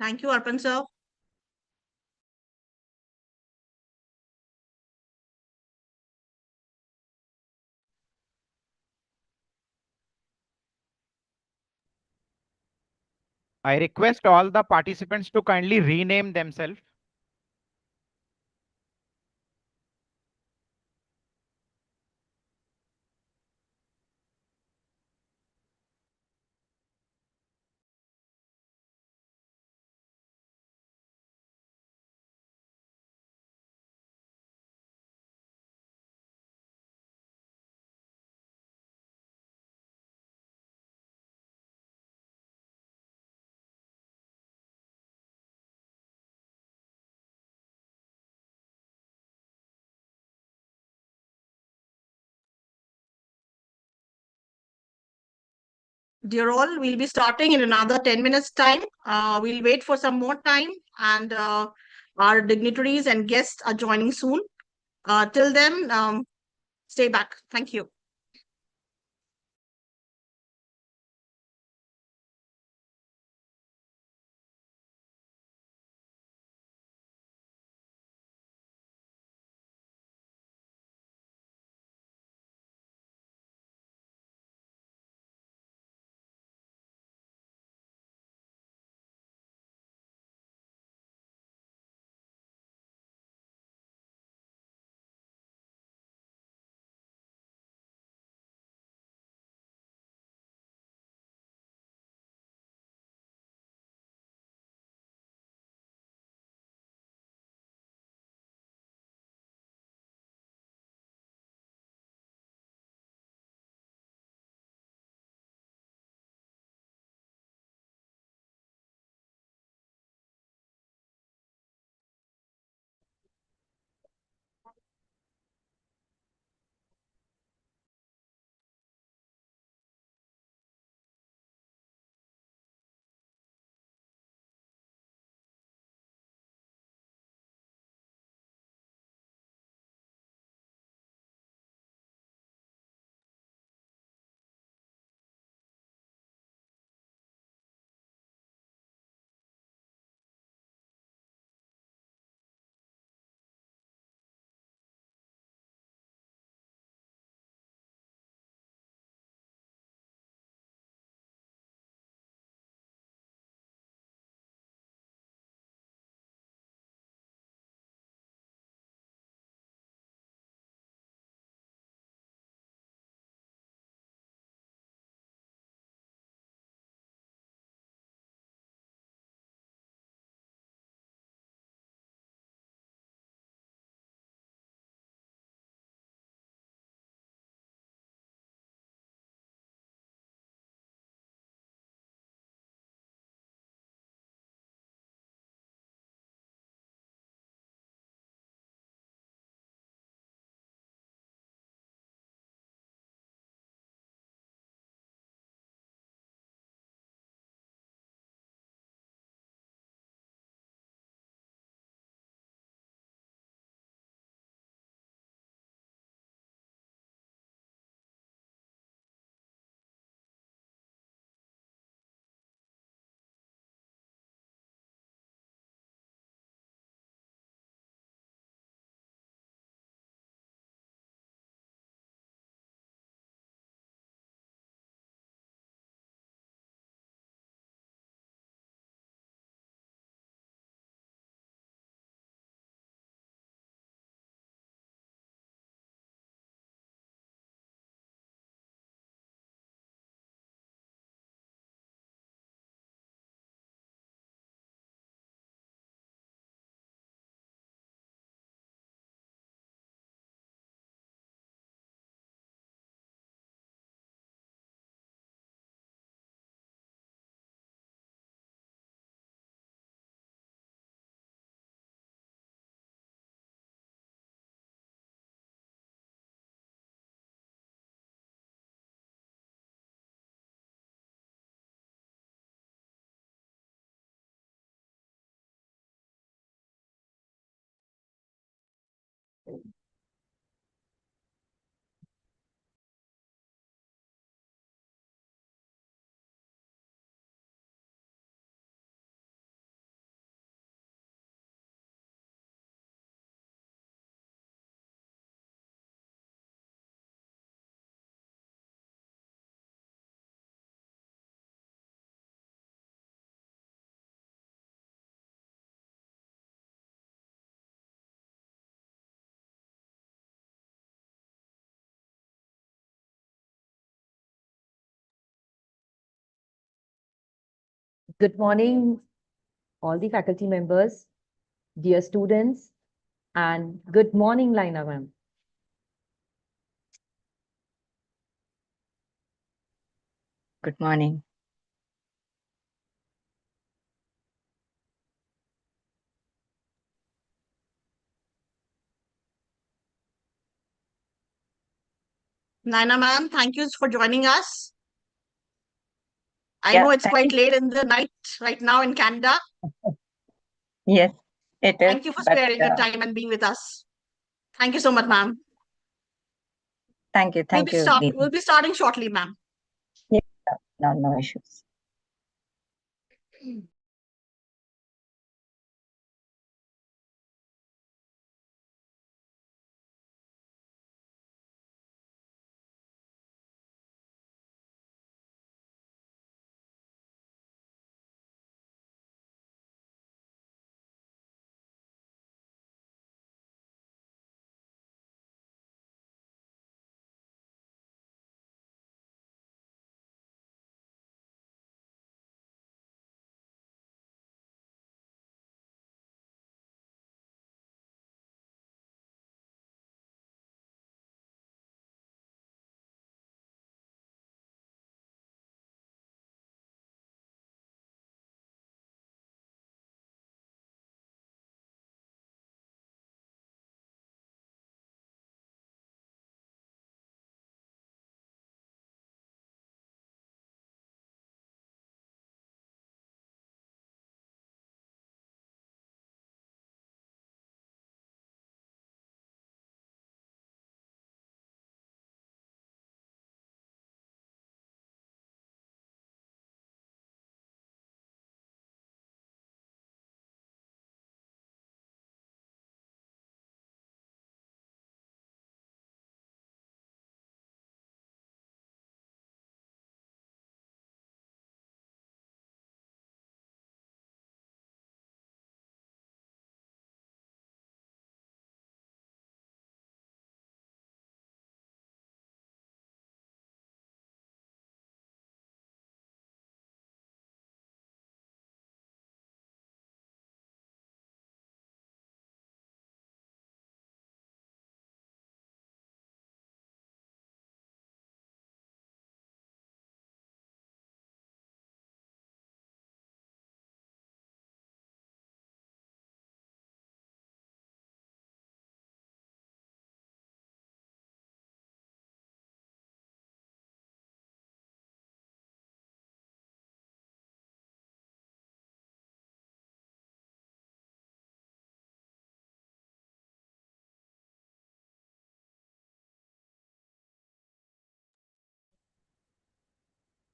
Thank you, Arpan sir. I request all the participants to kindly rename themselves. Dear all, we'll be starting in another 10 minutes time. We'll wait for some more time, and our dignitaries and guests are joining soon. Till then, stay back. Thank you. Good morning, all the faculty members, dear students, and good morning, Laina ma'am. Good morning. Naina ma'am, thank you for joining us. I Yeah, know it's thank quite late in the night right now in Canada. Yes, it is. Thank you for But sparing your time and being with us. Thank you so much, ma'am. thank you, thank you, Geeta. We'll be starting shortly, ma'am. Yeah, no issues.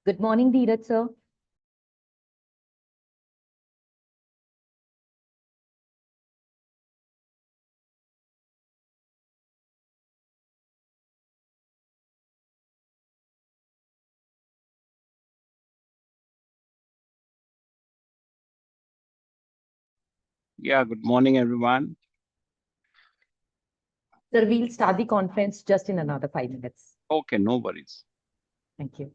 Good morning, Dheeraj sir. Yeah, good morning, everyone. Sir, we'll start the conference just in another 5 minutes. Okay, no worries. Thank you.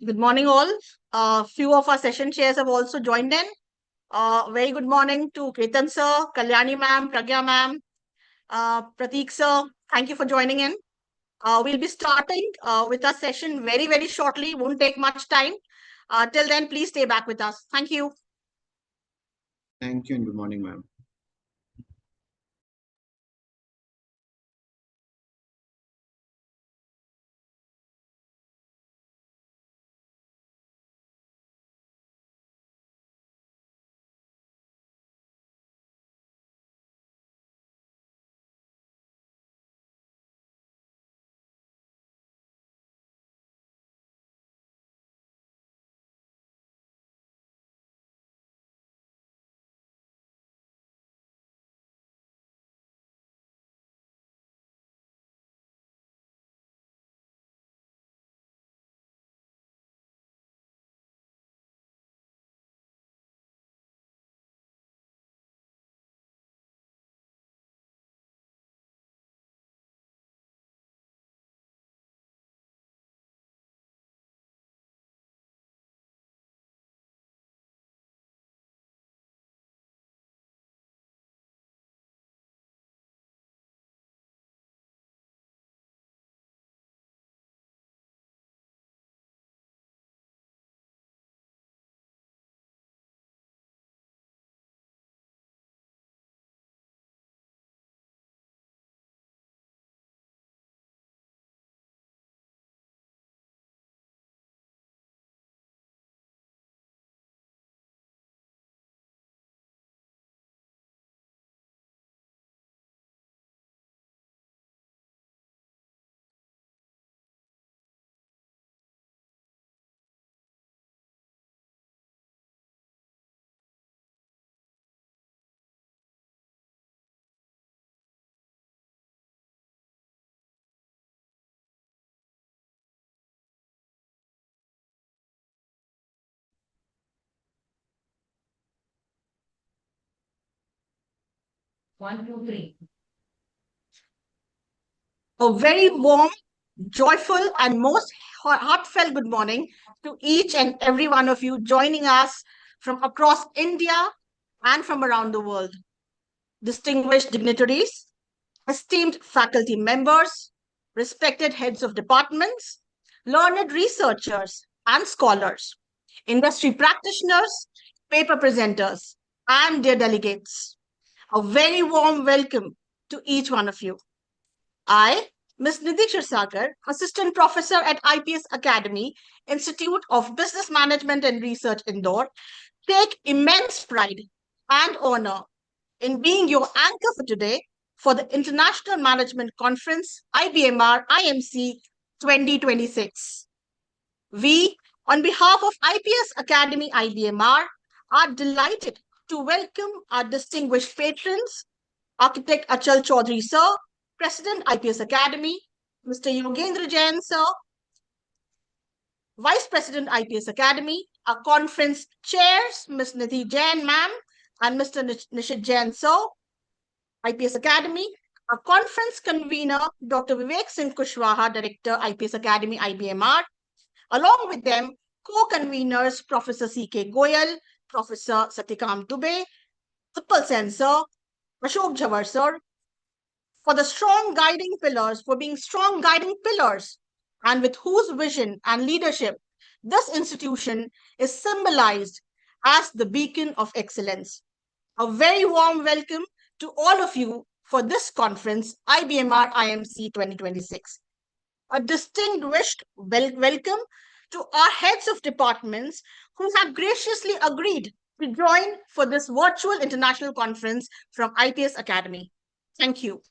Good morning, all. Few of our session chairs have also joined in. Very good morning to Ketan sir, Kalyani ma'am, Pragya ma'am, Prateek sir. Thank you for joining in. We'll be starting with our session very, very shortly. Won't take much time. Till then, please stay back with us. Thank you. Thank you and good morning, ma'am. One, two, three. A very warm, joyful, and most heartfelt good morning to each and every one of you joining us from across India and from around the world. Distinguished dignitaries, esteemed faculty members, respected heads of departments, learned researchers and scholars, industry practitioners, paper presenters, and dear delegates. A very warm welcome to each one of you. I, Ms. Nidhi Sagar, Assistant Professor at IPS Academy, Institute of Business Management and Research, Indore, take immense pride and honor in being your anchor for today for the International Management Conference, IBMR IMC 2026. We, on behalf of IPS Academy IBMR, are delighted to welcome our distinguished patrons, Architect Achal Chaudhary Sir, President IPS Academy, Mr. Yogendra Jain Sir, Vice President IPS Academy, our conference chairs, Ms. Nidhi Jain Ma'am and Mr. Nishit Jain Sir, IPS Academy, our conference convener, Dr. Vivek Singh Kushwaha, Director, IPS Academy, IBMR. Along with them, co-conveners, Professor C.K. Goyal, Professor Satyakam Dubey, Utpal Sen Sir, Ashok Jawar Sir, for being strong guiding pillars, and with whose vision and leadership this institution is symbolized as the beacon of excellence. A very warm welcome to all of you for this conference, IBMR IMC 2026. A distinguished welcome to our heads of departments who have graciously agreed to join for this virtual international conference from IPS Academy. Thank you.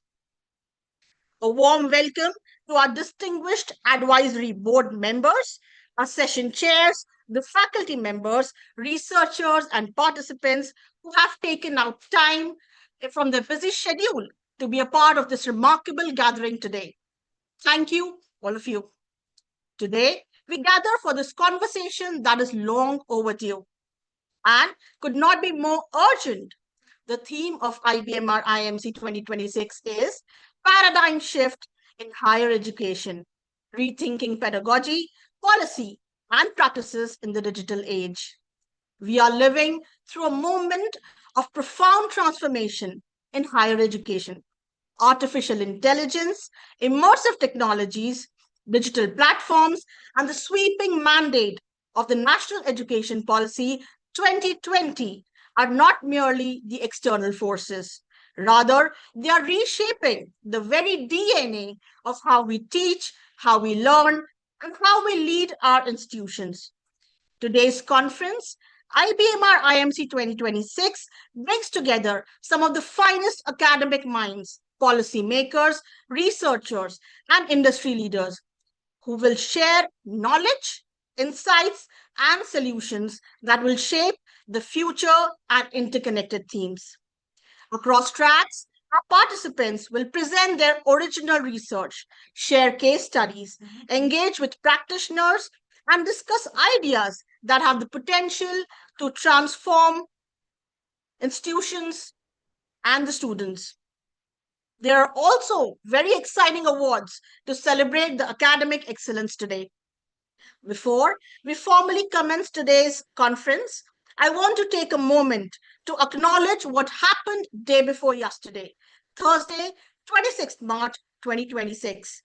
A warm welcome to our distinguished advisory board members, our session chairs, the faculty members, researchers, and participants who have taken out time from their busy schedule to be a part of this remarkable gathering today. Thank you, all of you. Today, we gather for this conversation that is long overdue and could not be more urgent. The theme of IBMR IMC 2026 is Paradigm Shift in Higher Education, Rethinking Pedagogy, Policy, and Practices in the Digital Age. We are living through a moment of profound transformation in higher education. Artificial intelligence, immersive technologies, digital platforms, and the sweeping mandate of the National Education Policy 2020 are not merely the external forces. Rather, they are reshaping the very DNA of how we teach, how we learn, and how we lead our institutions. Today's conference, IBMR IMC 2026, brings together some of the finest academic minds, policymakers, researchers, and industry leaders who will share knowledge, insights, and solutions that will shape the future and interconnected themes. Across tracks, our participants will present their original research, share case studies, engage with practitioners, and discuss ideas that have the potential to transform institutions and the students. There are also very exciting awards to celebrate the academic excellence today. Before we formally commence today's conference, I want to take a moment to acknowledge what happened day before yesterday, Thursday, 26th March 2026.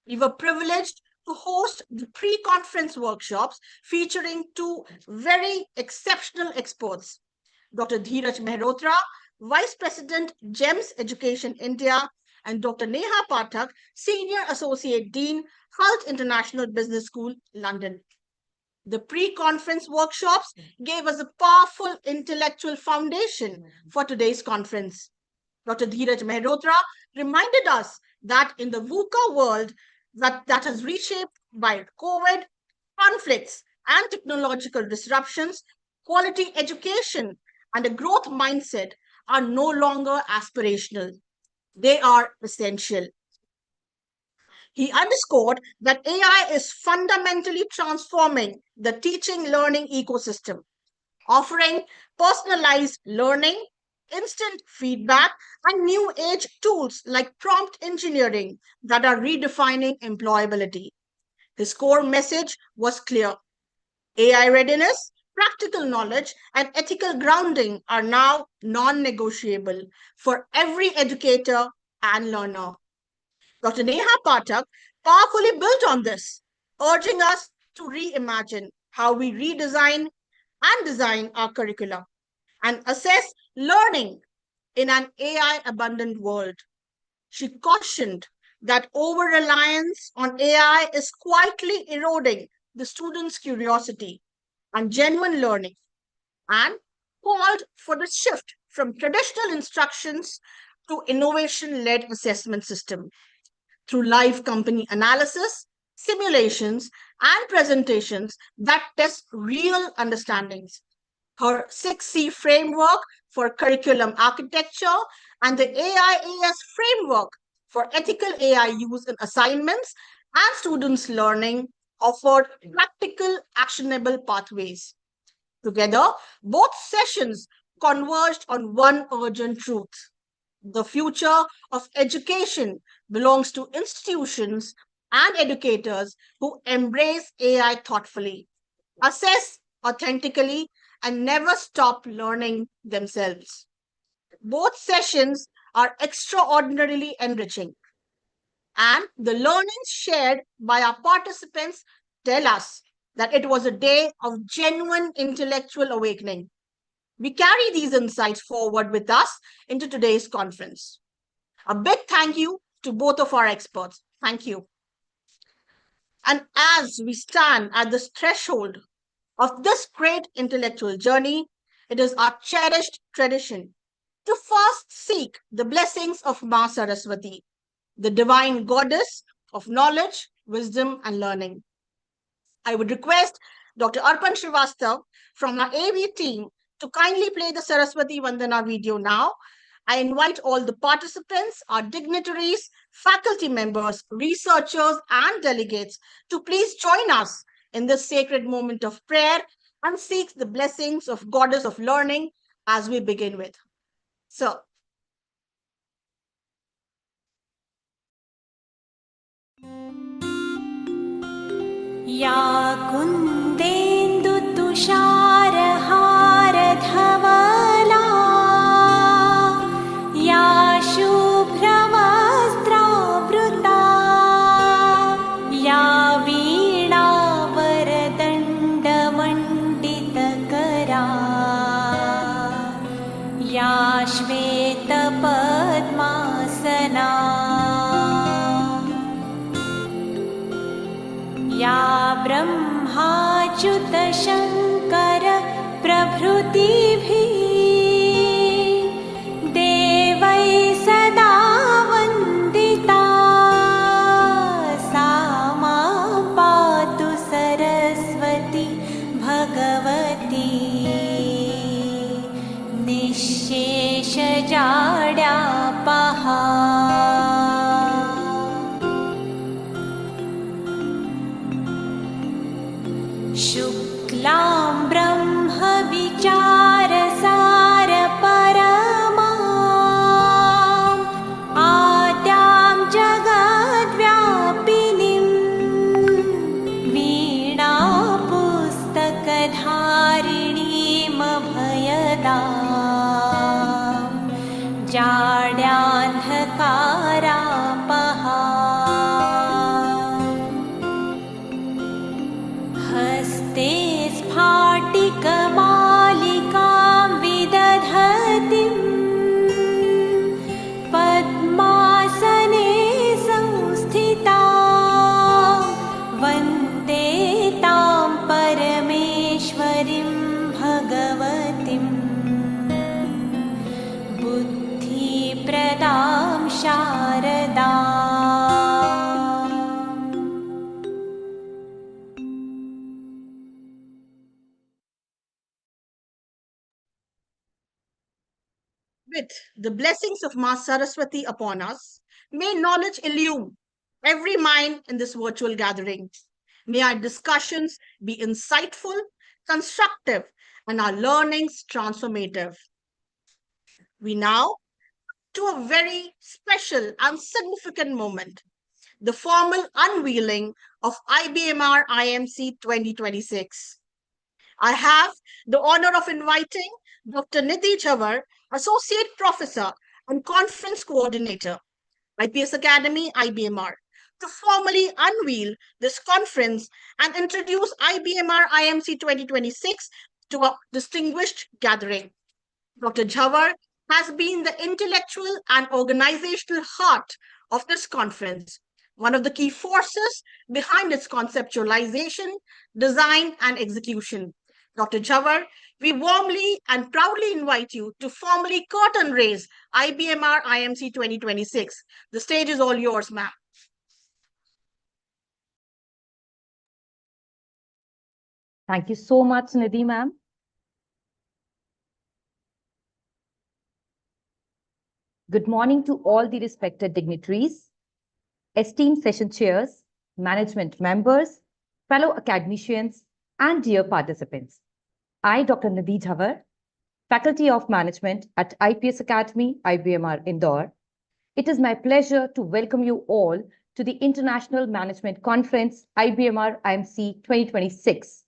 We were privileged to host the pre-conference workshops featuring two very exceptional experts, Dr. Dheeraj Mehrotra, Vice President, GEMS Education India, and Dr. Neha Pathak, Senior Associate Dean, Health International Business School, London. The pre-conference workshops gave us a powerful intellectual foundation for today's conference. Dr. Dheeraj Mehrotra reminded us that in the VUCA world that is reshaped by COVID, conflicts, and technological disruptions, quality education and a growth mindset are no longer aspirational. They are essential. He underscored that AI is fundamentally transforming the teaching learning ecosystem, offering personalized learning, instant feedback, and new age tools like prompt engineering that are redefining employability. His core message was clear. AI readiness, practical knowledge, and ethical grounding are now non-negotiable for every educator and learner. Dr. Neha Pathak powerfully built on this, urging us to reimagine how we redesign and design our curricula and assess learning in an AI abundant world. She cautioned that over reliance on AI is quietly eroding the students' curiosity and genuine learning, and called for the shift from traditional instructions to innovation led assessment system through live company analysis, simulations, and presentations that test real understandings. Her 6C framework for curriculum architecture and the AIAS framework for ethical AI use in assignments and students' learning offered practical, actionable pathways. Together, both sessions converged on one urgent truth. The future of education belongs to institutions and educators who embrace AI thoughtfully, assess authentically, and never stop learning themselves. Both sessions are extraordinarily enriching, and the learnings shared by our participants tell us that it was a day of genuine intellectual awakening. We carry these insights forward with us into today's conference. A big thank you to both of our experts. Thank you. And as we stand at this threshold of this great intellectual journey, it is our cherished tradition to first seek the blessings of Ma Saraswati, the divine goddess of knowledge, wisdom, and learning. I would request Dr. Arpan Srivastav from our AV team to kindly play the Saraswati Vandana video now. I invite all the participants, our dignitaries, faculty members, researchers, and delegates to please join us in this sacred moment of prayer and seek the blessings of Goddess of Learning as we begin with. So, या कुन्देन्दुतुषारहारधवला या शुभ्रवस्त्रावृता या वीणावरदण्डमण्डितकरा या श्वेतपद्मासना या ब्रह्माच्युतशङ्कर प्रभृतिभिः देवैः सदा वन्दिता सा मां पातु सरस्वती भगवती निःशेषजाड्यापहा शुक्लां ब्रह्मविचारसारपरमाम् आद्यां जगद्व्यापिनीं वीणापुस्तकधारिणीमभयदां जाड्यान्धकारापहा हस्ते स्फाटिकमालिकां विदधतीं पद्मासने संस्थिता वन्दे तां परमेश्वरीं भगवतीं बुद्धिप्रदां शारदाम् with the blessings of Ma Saraswati upon us, may knowledge illume every mind in this virtual gathering. May our discussions be insightful, constructive, and our learnings transformative. We now to a very special and significant moment, the formal unveiling of IBMR IMC 2026. I have the honor of inviting Dr. Nidhi Jhawar, Associate Professor and Conference Coordinator, IPS Academy, IBMR, to formally unveil this conference and introduce IBMR IMC 2026 to a distinguished gathering. Dr. Jhawar has been the intellectual and organizational heart of this conference, one of the key forces behind its conceptualization, design, and execution. Dr. Jhawar, we warmly and proudly invite you to formally curtain raise IBMR IMC 2026. The stage is all yours, ma'am. Thank you so much, Nidhi ma'am. Good morning to all the respected dignitaries, esteemed session chairs, management members, fellow academicians, and dear participants. I, Dr. Nidhi Jhawar, Faculty of Management at IPS Academy, IBMR, Indore. It is my pleasure to welcome you all to the International Management Conference, IBMR IMC 2026.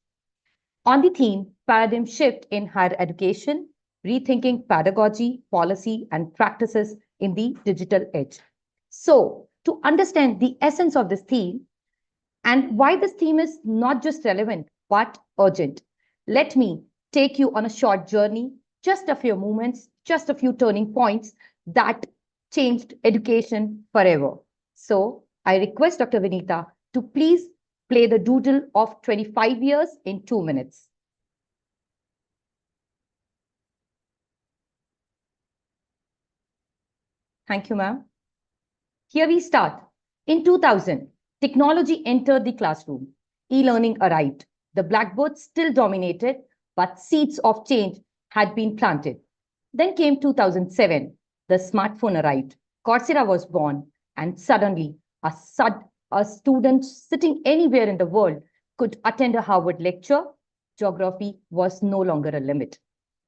On the theme, Paradigm Shift in Higher Education, Rethinking Pedagogy, Policy, and Practices in the Digital Age. So, to understand the essence of this theme and why this theme is not just relevant, but urgent, let me take you on a short journey, just a few moments, just a few turning points that changed education forever. So, I request Dr. Vinita to please play the doodle of 25 years in 2 minutes. Thank you, ma'am. Here we start. In 2000, technology entered the classroom. E-learning arrived. The blackboard still dominated, but seeds of change had been planted. Then came 2007. The smartphone arrived. Coursera was born, and suddenly a student sitting anywhere in the world could attend a Harvard lecture. Geography was no longer a limit.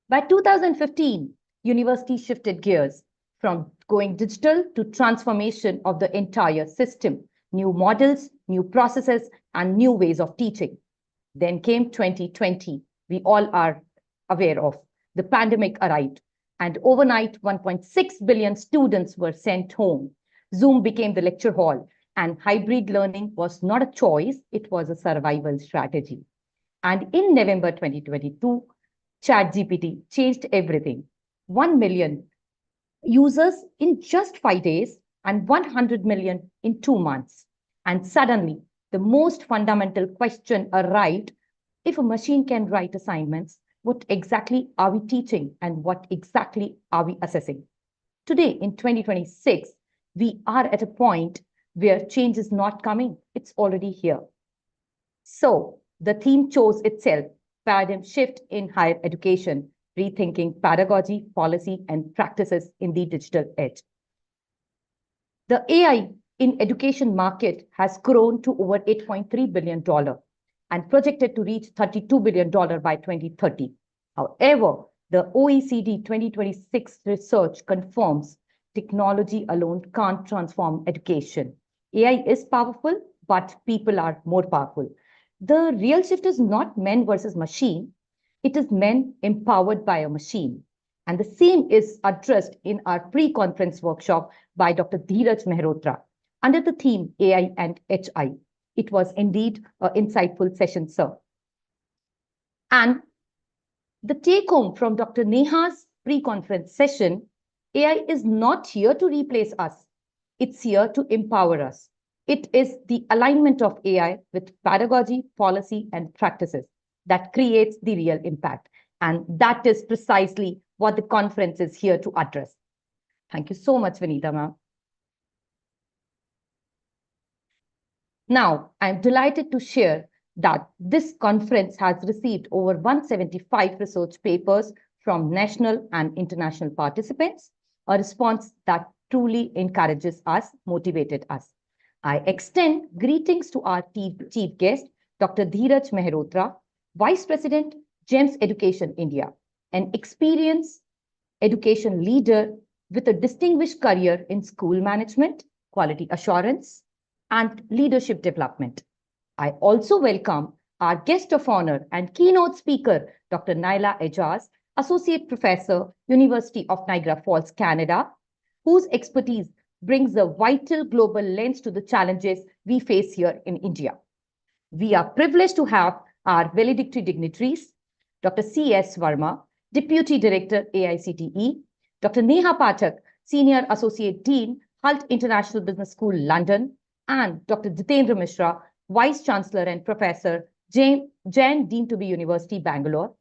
By 2015, universities shifted gears from going digital to transformation of the entire system, new models, new processes, and new ways of teaching. Then came 2020, we all are aware of. The pandemic arrived, and overnight 1.6 billion students were sent home. Zoom became the lecture hall, and hybrid learning was not a choice, it was a survival strategy. And in November 2022, ChatGPT changed everything. 1 million users in just 5 days and 100 million in 2 months. And suddenly, the most fundamental question arrived: if a machine can write assignments, what exactly are we teaching and what exactly are we assessing? Today, in 2026, we are at a point where change is not coming, it's already here. So, the theme chose itself: paradigm shift in higher education, rethinking pedagogy, policy, and practices in the digital age. The AI in education market has grown to over $8.3 billion and projected to reach $32 billion by 2030. However, the OECD 2026 research confirms technology alone can't transform education. AI is powerful, but people are more powerful. The real shift is not men versus machine. It is men empowered by a machine. And the same is addressed in our pre-conference workshop by Dr. Dheeraj Mehrotra under the theme AI and HI. It was indeed an insightful session, sir. And the take home from Dr. Neha's pre-conference session: AI is not here to replace us. It's here to empower us. It is the alignment of AI with pedagogy, policy, and practices that creates the real impact. And that is precisely what the conference is here to address. Thank you so much, Vinita ma'am. Now, I'm delighted to share that this conference has received over 175 research papers from national and international participants, a response that truly encourages us, motivated us. I extend greetings to our chief guest, Dr. Dheeraj Mehrotra, Vice President, GEMS Education India, an experienced education leader with a distinguished career in school management, quality assurance, and leadership development. I also welcome our guest of honor and keynote speaker, Dr. Naila Ejaz, Associate Professor, University of Niagara Falls, Canada, whose expertise brings a vital global lens to the challenges we face here in India. We are privileged to have our valedictory dignitaries, Dr. C.S. Verma, Deputy Director, AICTE, Dr. Neha Pathak, Senior Associate Dean, Hult International Business School, London, and Dr. Jitendra Mishra, Vice Chancellor and Professor, Jain Dean to be University, Bangalore,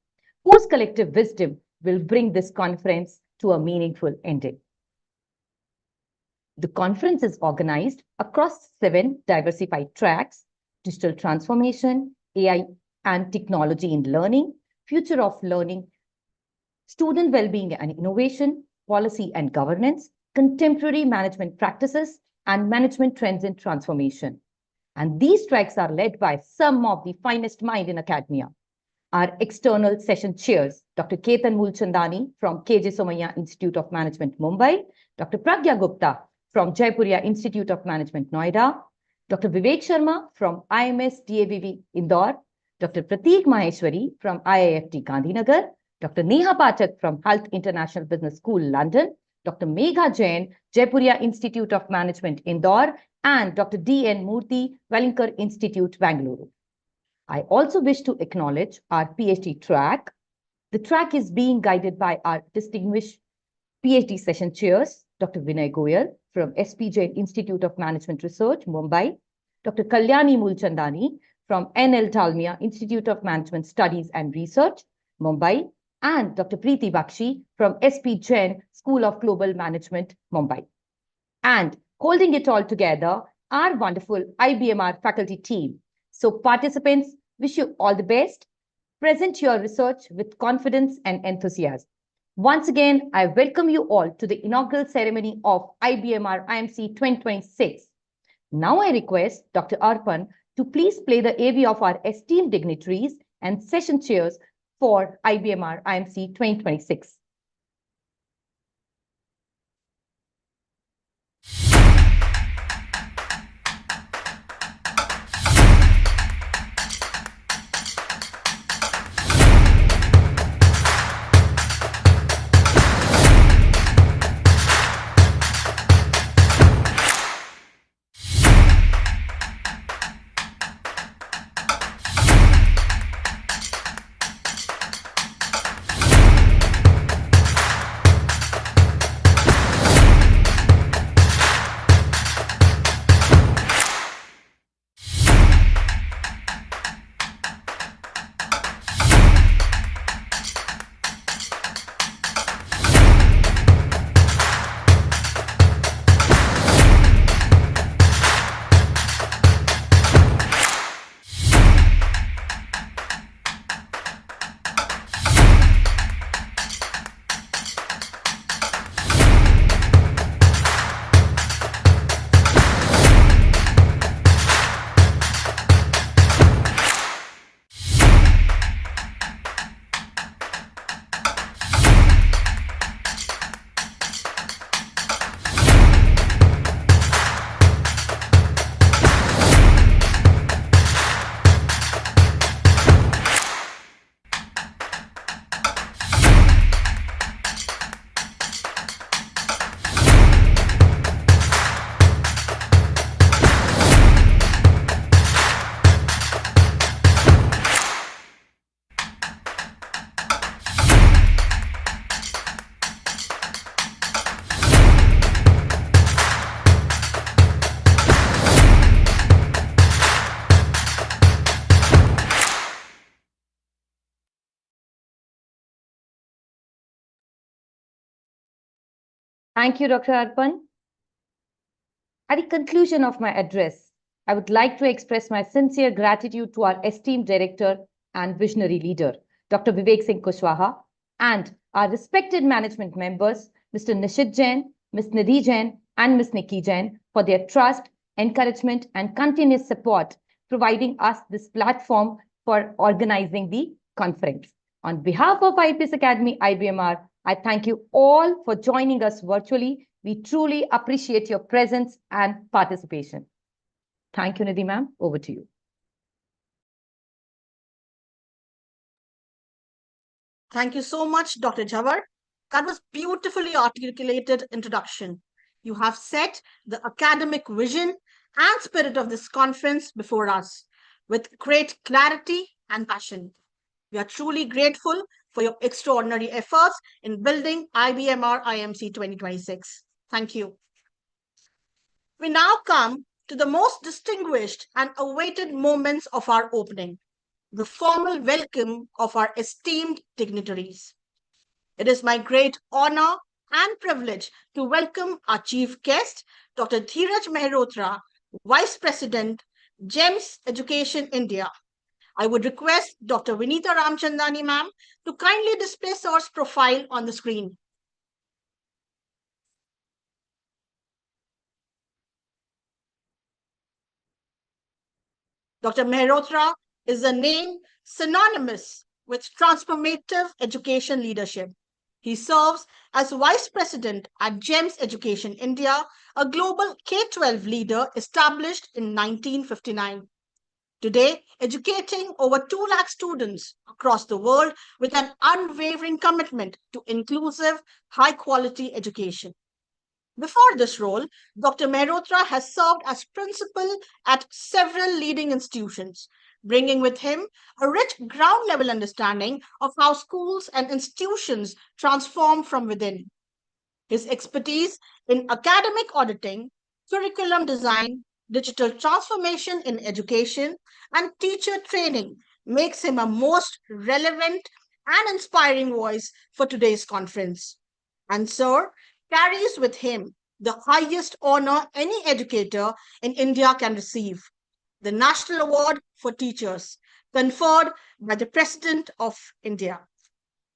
whose collective wisdom will bring this conference to a meaningful ending. The conference is organized across 7 diversified tracks: digital transformation, AI and technology in learning, future of learning, student well-being and innovation, policy and governance, contemporary management practices, and management trends in transformation. And these tracks are led by some of the finest minds in academia. Our external session chairs, Dr. Ketan Mulchandani from KJ Somaiya Institute of Management, Mumbai, Dr. Pragya Gupta from Jaipuria Institute of Management, Noida, Dr. Vivek Sharma from IMS DAVV, Indore, Dr. Prateek Maheshwari from IIFT Gandhinagar, Dr. Neha Pathak from Hult International Business School, London, Dr. Megha Jain, Jaipuria Institute of Management, Indore, and Dr. D.N. Murthy, Wellinkar Institute, Bangalore. I also wish to acknowledge our PhD track. The track is being guided by our distinguished PhD session chairs, Dr. Vinay Goyal from SP Jain Institute of Management Research, Mumbai, Dr. Kalyani Mulchandani from NL Dalmia Institute of Management Studies and Research, Mumbai, and Dr. Preeti Bakshi from SP Jain School of Global Management, Mumbai. And holding it all together, our wonderful IBMR faculty team. So participants, wish you all the best. Present your research with confidence and enthusiasm. Once again, I welcome you all to the inaugural ceremony of IBMR IMC 2026. Now I request Dr. Arpan to please play the AV of our esteemed dignitaries and session chairs for IBMR IMC 2026. Thank you, Dr. Arpan. At the conclusion of my address, I would like to express my sincere gratitude to our esteemed director and visionary leader, Dr. Vivek Singh Kushwaha, and our respected management members, Mr. Nishit Jain, Ms. Nidhi Jain, and Ms. Nikki Jain, for their trust, encouragement, and continuous support, providing us this platform for organizing the conference. On behalf of IPS Academy IBMR, I thank you all for joining us virtually. We truly appreciate your presence and participation. Thank you, Nidhi ma'am. Over to you. Thank you so much, Dr. Jawar. That was beautifully articulated introduction. You have set the academic vision and spirit of this conference before us with great clarity and passion. We are truly grateful for your extraordinary efforts in building IBMR IMC 2026. Thank you. We now come to the most distinguished and awaited moments of our opening, the formal welcome of our esteemed dignitaries. It is my great honor and privilege to welcome our chief guest, Dr. Dheeraj Mehrotra, Vice President, GEMS Education India. I would request Dr. Vinita Ramchandani ma'am to kindly display sir's profile on the screen. Dr. Mehrotra is a name synonymous with transformative education leadership. He serves as Vice President at GEMS Education India, a global K-12 leader established in 1959. Today, educating over 2 lakh students across the world with an unwavering commitment to inclusive, high-quality education. Before this role, Dr. Mehrotra has served as principal at several leading institutions, bringing with him a rich ground level understanding of how schools and institutions transform from within. His expertise in academic auditing, curriculum design, digital transformation in education, and teacher training makes him a most relevant and inspiring voice for today's conference. And Sir carries with him the highest honor any educator in India can receive, the National Award for Teachers, conferred by the President of India.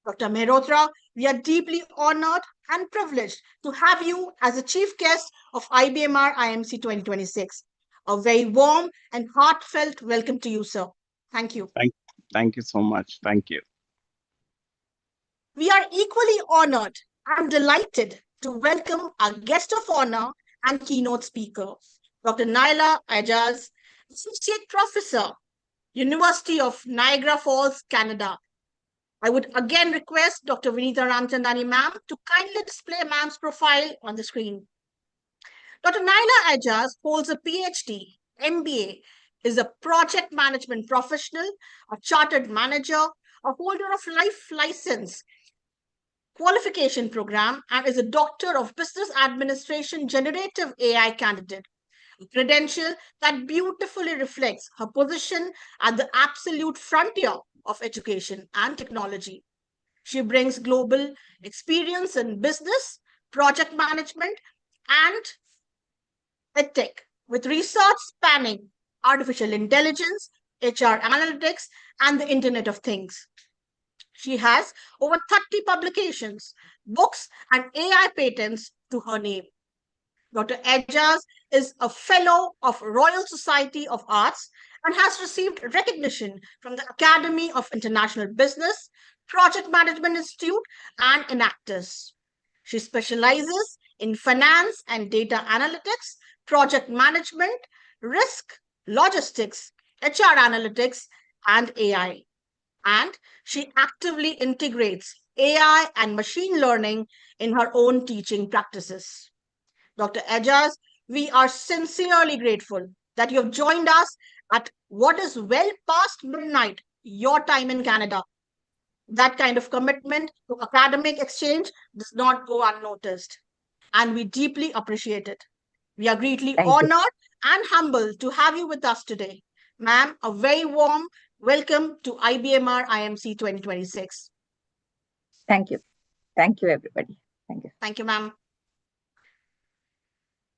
Dr. Mehrotra, we are deeply honored and privileged to have you as a chief guest of IBMR IMC 2026. A very warm and heartfelt welcome to you, sir. Thank you. Thank you so much. Thank you. We are equally honored and delighted to welcome our guest of honor and keynote speaker, Dr. Naila Ajaz, Associate Professor, University of Niagara Falls, Canada. I would again request Dr. Vinita Ramchandani ma'am to kindly display ma'am's profile on the screen. Dr. Naila Ajaz holds a PhD, MBA, is a project management professional, a chartered manager, a holder of life license qualification program, and is a doctor of business administration generative AI candidate, a credential that beautifully reflects her position at the absolute frontier of education and technology. She brings global experience in business, project management, and EdTech, with research spanning artificial intelligence, HR analytics, and the Internet of Things. She has over 30 publications, books, and AI patents to her name. Dr. Ajaz is a fellow of Royal Society of Arts and has received recognition from the Academy of International Business, Project Management Institute, and Enactus. She specializes in finance and data analytics, project management, risk, logistics, HR analytics, and AI. And she actively integrates AI and machine learning in her own teaching practices. Dr. Ajaz, we are sincerely grateful that you have joined us at what is well past midnight, your time in Canada. That kind of commitment to academic exchange does not go unnoticed, and we deeply appreciate it. We are greatly Thank you. honored and humbled to have you with us today. Ma'am, a very warm welcome to IBMR IMC 2026. Thank you. Thank you, everybody. Thank you. Thank you, ma'am.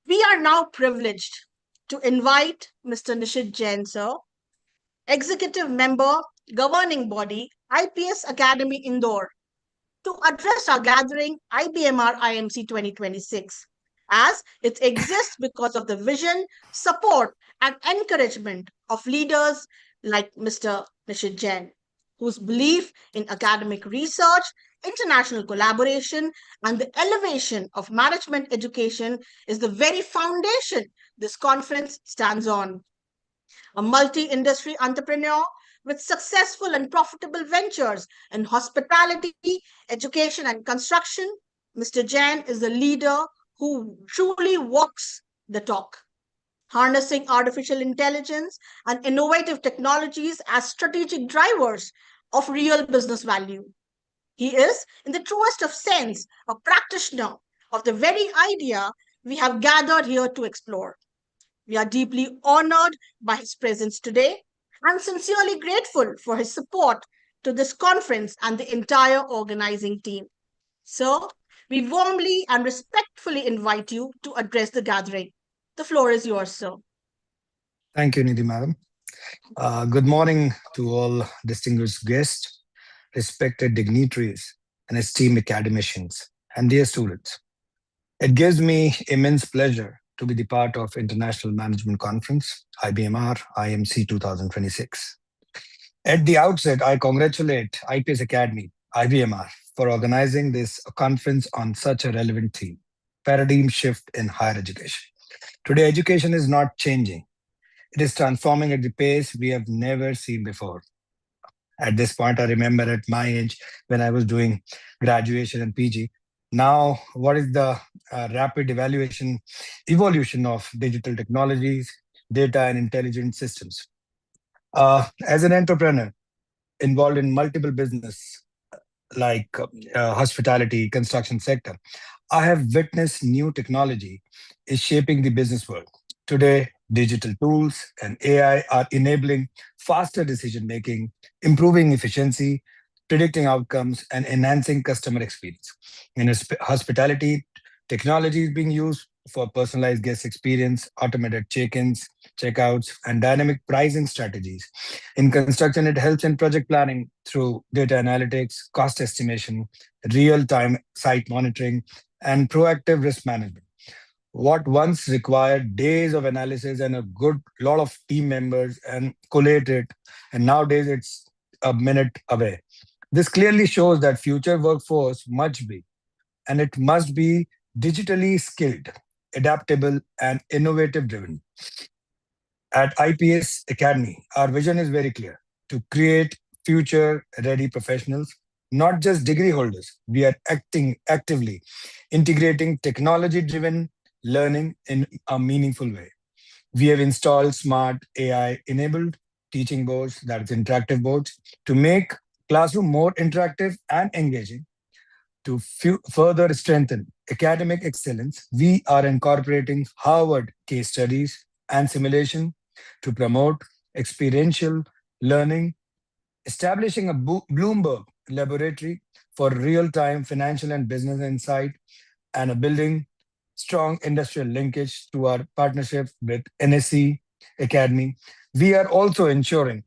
We are now privileged to invite Mr. Nishit Jain, sir, Executive Member, Governing Body, IPS Academy Indore, to address our gathering IBMR IMC 2026, as it exists because of the vision, support, and encouragement of leaders like Mr. Nishit Jain, whose belief in academic research, international collaboration, and the elevation of management education is the very foundation this conference stands on. A multi-industry entrepreneur with successful and profitable ventures in hospitality, education, and construction, Mr. Jain is a leader who truly walks the talk, harnessing artificial intelligence and innovative technologies as strategic drivers of real business value. He is, in the truest of sense, a practitioner of the very idea we have gathered here to explore. We are deeply honored by his presence today and sincerely grateful for his support to this conference and the entire organizing team. Sir, we warmly and respectfully invite you to address the gathering. The floor is yours, sir. Thank you, Nidhi Madam. Good morning to all distinguished guests, respected dignitaries, and esteemed academicians, and dear students. It gives me immense pleasure to be the part of International Management Conference, IBMR IMC 2026. At the outset, I congratulate IPS Academy, IBMR, for organizing this conference on such a relevant theme, paradigm shift in higher education. Today, education is not changing. It is transforming at the pace we have never seen before. At this point, I remember at my age when I was doing graduation and PG. Now, what is the rapid evolution of digital technologies, data, and intelligent systems? As an entrepreneur involved in multiple business like hospitality, construction sector, I have witnessed new technology is shaping the business world. Today, digital tools and AI are enabling faster decision making, improving efficiency, predicting outcomes, and enhancing customer experience. In hospitality, technology is being used for personalized guest experience, automated check-ins, checkouts, and dynamic pricing strategies. In construction, it helps in project planning through data analytics, cost estimation, real-time site monitoring, and proactive risk management. What once required days of analysis and a good lot of team members and collate it, and nowadays it's a minute away. This clearly shows that future workforce must be, and it must be digitally skilled, adaptable, and innovative driven. At IPS Academy, our vision is very clear to create future ready professionals, not just degree holders. We are actively integrating technology driven learning in a meaningful way. We have installed smart AI enabled teaching boards, that is interactive boards, to make classroom more interactive and engaging. To further strengthen academic excellence, we are incorporating Harvard case studies and simulation to promote experiential learning, establishing a Bloomberg laboratory for real-time financial and business insight, and a building strong industrial linkage to our partnership with NSC Academy. We are also ensuring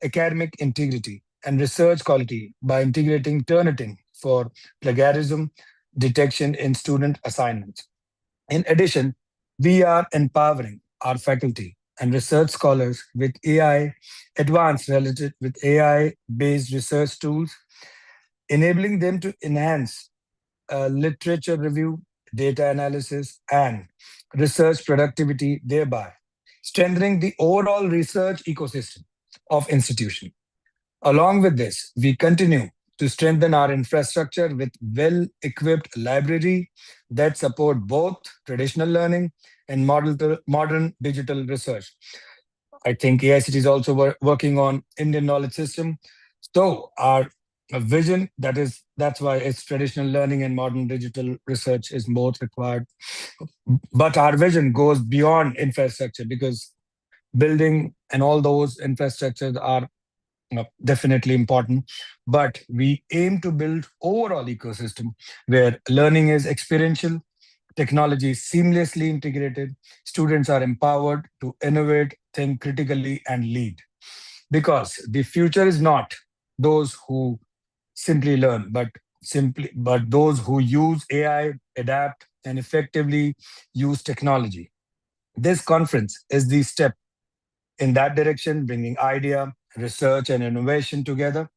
academic integrity and research quality by integrating Turnitin for plagiarism detection in student assignments. In addition, we are empowering our faculty and research scholars with AI, advanced related with AI-based research tools, enabling them to enhance literature review, data analysis, and research productivity, thereby strengthening the overall research ecosystem of institution. Along with this, we continue to strengthen our infrastructure with well-equipped library that support both traditional learning and modern digital research. I think AICT is also working on Indian knowledge system. So our vision, that's why it's traditional learning and modern digital research is both required. But our vision goes beyond infrastructure because building and all those infrastructures are definitely important, but we aim to build overall ecosystem where learning is experiential, technology is seamlessly integrated, students are empowered to innovate, think critically, and lead. Because the future is not those who simply learn, but those who use AI, adapt, and effectively use technology. This conference is the step in that direction, bringing idea, research, and innovation together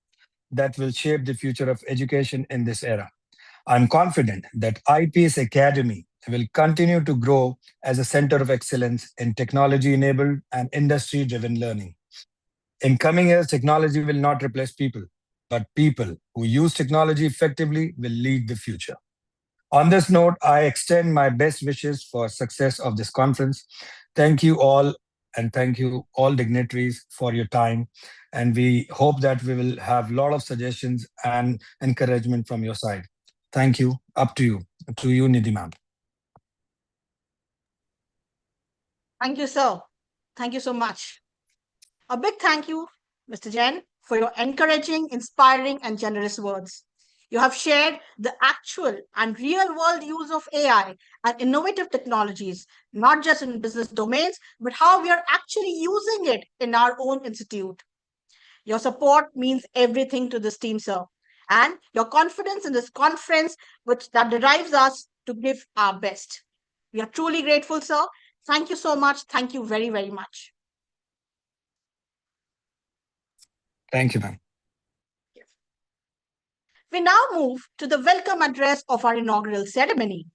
that will shape the future of education in this era. I'm confident that IPS Academy will continue to grow as a center of excellence in technology-enabled and industry-driven learning. In coming years, technology will not replace people, but people who use technology effectively will lead the future. On this note, I extend my best wishes for success of this conference. Thank you all, and thank you all dignitaries for your time. And we hope that we will have a lot of suggestions and encouragement from your side. Thank you. Up to you. To you, Nidhi ma'am. Thank you, sir. Thank you so much. A big thank you, Mr. Jain, for your encouraging, inspiring, and generous words. You have shared the actual and real world use of AI and innovative technologies, not just in business domains, but how we are actually using it in our own institute. Your support means everything to this team, sir. And your confidence in this conference, which that derives us to give our best. We are truly grateful, sir. Thank you so much. Thank you very, very much. Thank you, ma'am. We now move to the welcome address of our inaugural ceremony.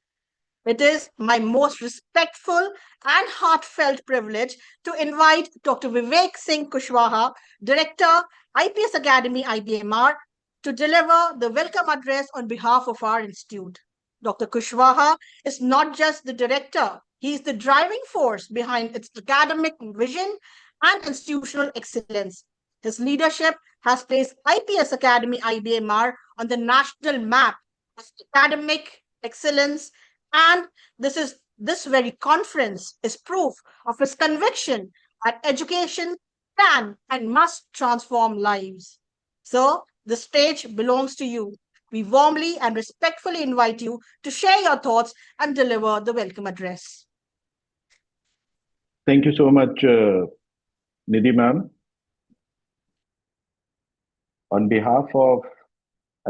It is my most respectful and heartfelt privilege to invite Dr. Vivek Singh Kushwaha, Director, IPS Academy, IBMR, to deliver the welcome address on behalf of our institute. Dr. Kushwaha is not just the director, he is the driving force behind its academic vision and institutional excellence. His leadership has placed IPS Academy, IBMR, on the national map of academic excellence, and this very conference is proof of his conviction that education can and must transform lives. So, the stage belongs to you. We warmly and respectfully invite you to share your thoughts and deliver the welcome address. Thank you so much, Nidhi ma'am. On behalf of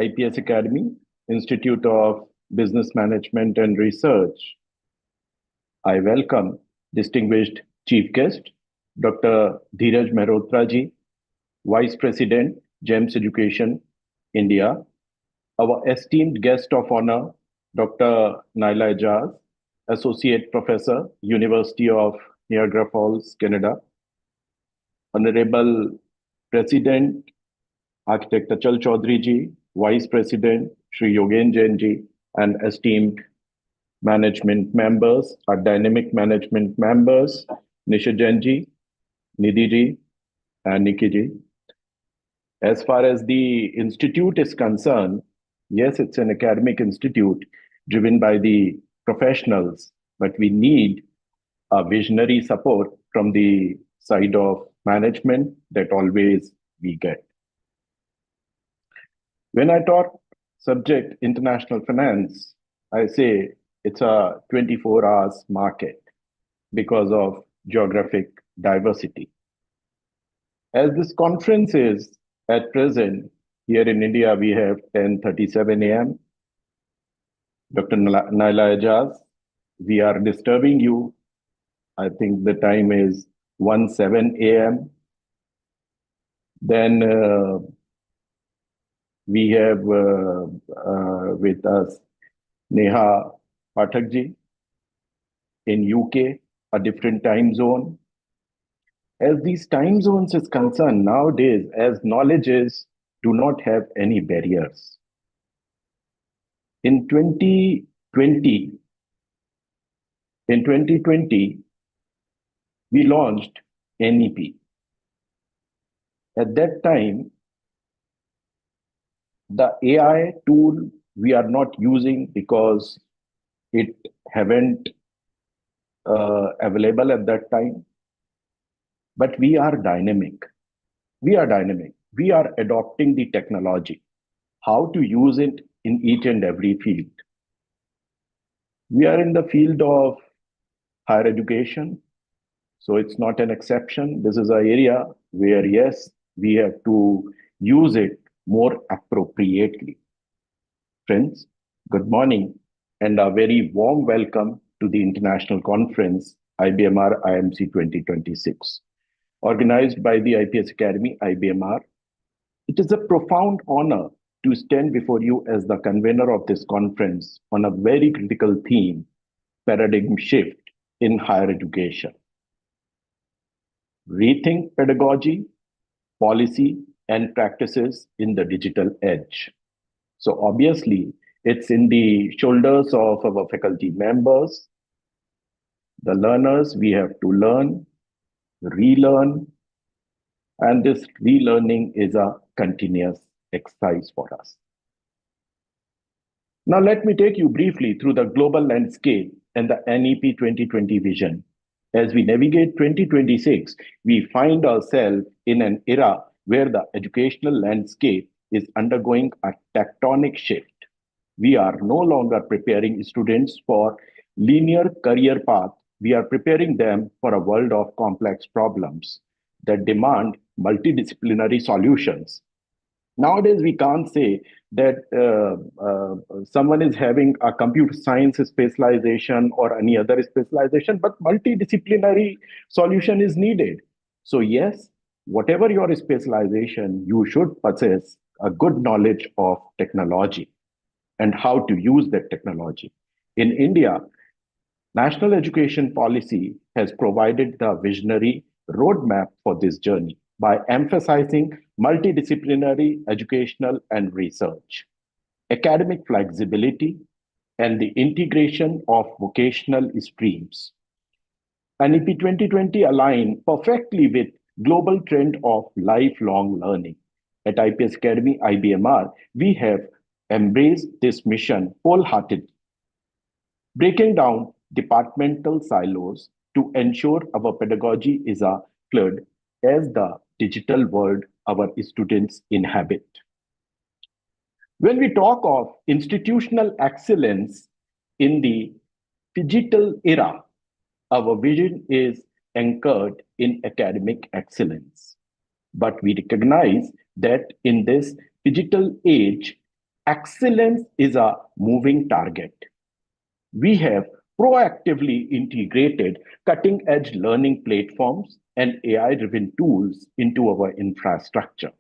IPS Academy, Institute of Business Management and Research, I welcome distinguished chief guest, Dr. Dheeraj Mehrotra ji, Vice President, GEMS Education, India, our esteemed guest of honor, Dr. Naila Ejaz, Associate Professor, University of Niagara Falls, Canada, Honorable President, Architect Achal Chaudhary ji, Vice President, Shri Yogen Jain ji, and esteemed management members, our dynamic management members, Nisha Jain ji, Nidhi ji, and Nikki ji. As far as the institute is concerned, yes, it's an academic institute driven by the professionals, but we need a visionary support from the side of management that always we get. When I talk subject international finance, I say it's a 24 hours market because of geographic diversity. As this conference is at present, here in India, we have 10:37 a.m. Dr. Naila Ejaz, we are disturbing you. I think the time is 1:07 a.m. Then we have with us Neha Pathak ji in UK, a different time zone. As these time zones is concerned nowadays, as knowledges do not have any barriers. In 2020, we launched NEP. At that time, the AI tool we are not using because it haven't available at that time. But we are dynamic. We are dynamic. We are adopting the technology, how to use it in each and every field. We are in the field of higher education, so it's not an exception. This is an area where, yes, we have to use it more appropriately. Friends, good morning and a very warm welcome to the International Conference IBMR IMC 2026. Organized by the IPS Academy, IBMR. It is a profound honor to stand before you as the convener of this conference on a very critical theme, paradigm shift in higher education. Rethink pedagogy policy, and practices in the digital age. So obviously, it's in the shoulders of our faculty members, the learners. We have to learn, relearn, and this relearning is a continuous exercise for us. Now, let me take you briefly through the global landscape and the NEP 2020 vision. As we navigate 2026, we find ourselves in an era where the educational landscape is undergoing a tectonic shift. We are no longer preparing students for linear career path. We are preparing them for a world of complex problems that demand multidisciplinary solutions. Nowadays, we can't say that someone is having a computer science specialization or any other specialization, but multidisciplinary solution is needed. So yes, whatever your specialization, you should possess a good knowledge of technology and how to use that technology. In India, National Education Policy has provided the visionary roadmap for this journey by emphasizing multidisciplinary educational and research, academic flexibility, and the integration of vocational streams. NEP 2020 align perfectly with global trend of lifelong learning. At IPS Academy, IBMR, we have embraced this mission wholeheartedly, breaking down departmental silos to ensure our pedagogy is a fluid as the digital world our students inhabit. When we talk of institutional excellence in the digital era, our vision is anchored in academic excellence. But we recognize that in this digital age, excellence is a moving target. We have proactively integrated cutting-edge learning platforms and AI-driven tools into our infrastructure.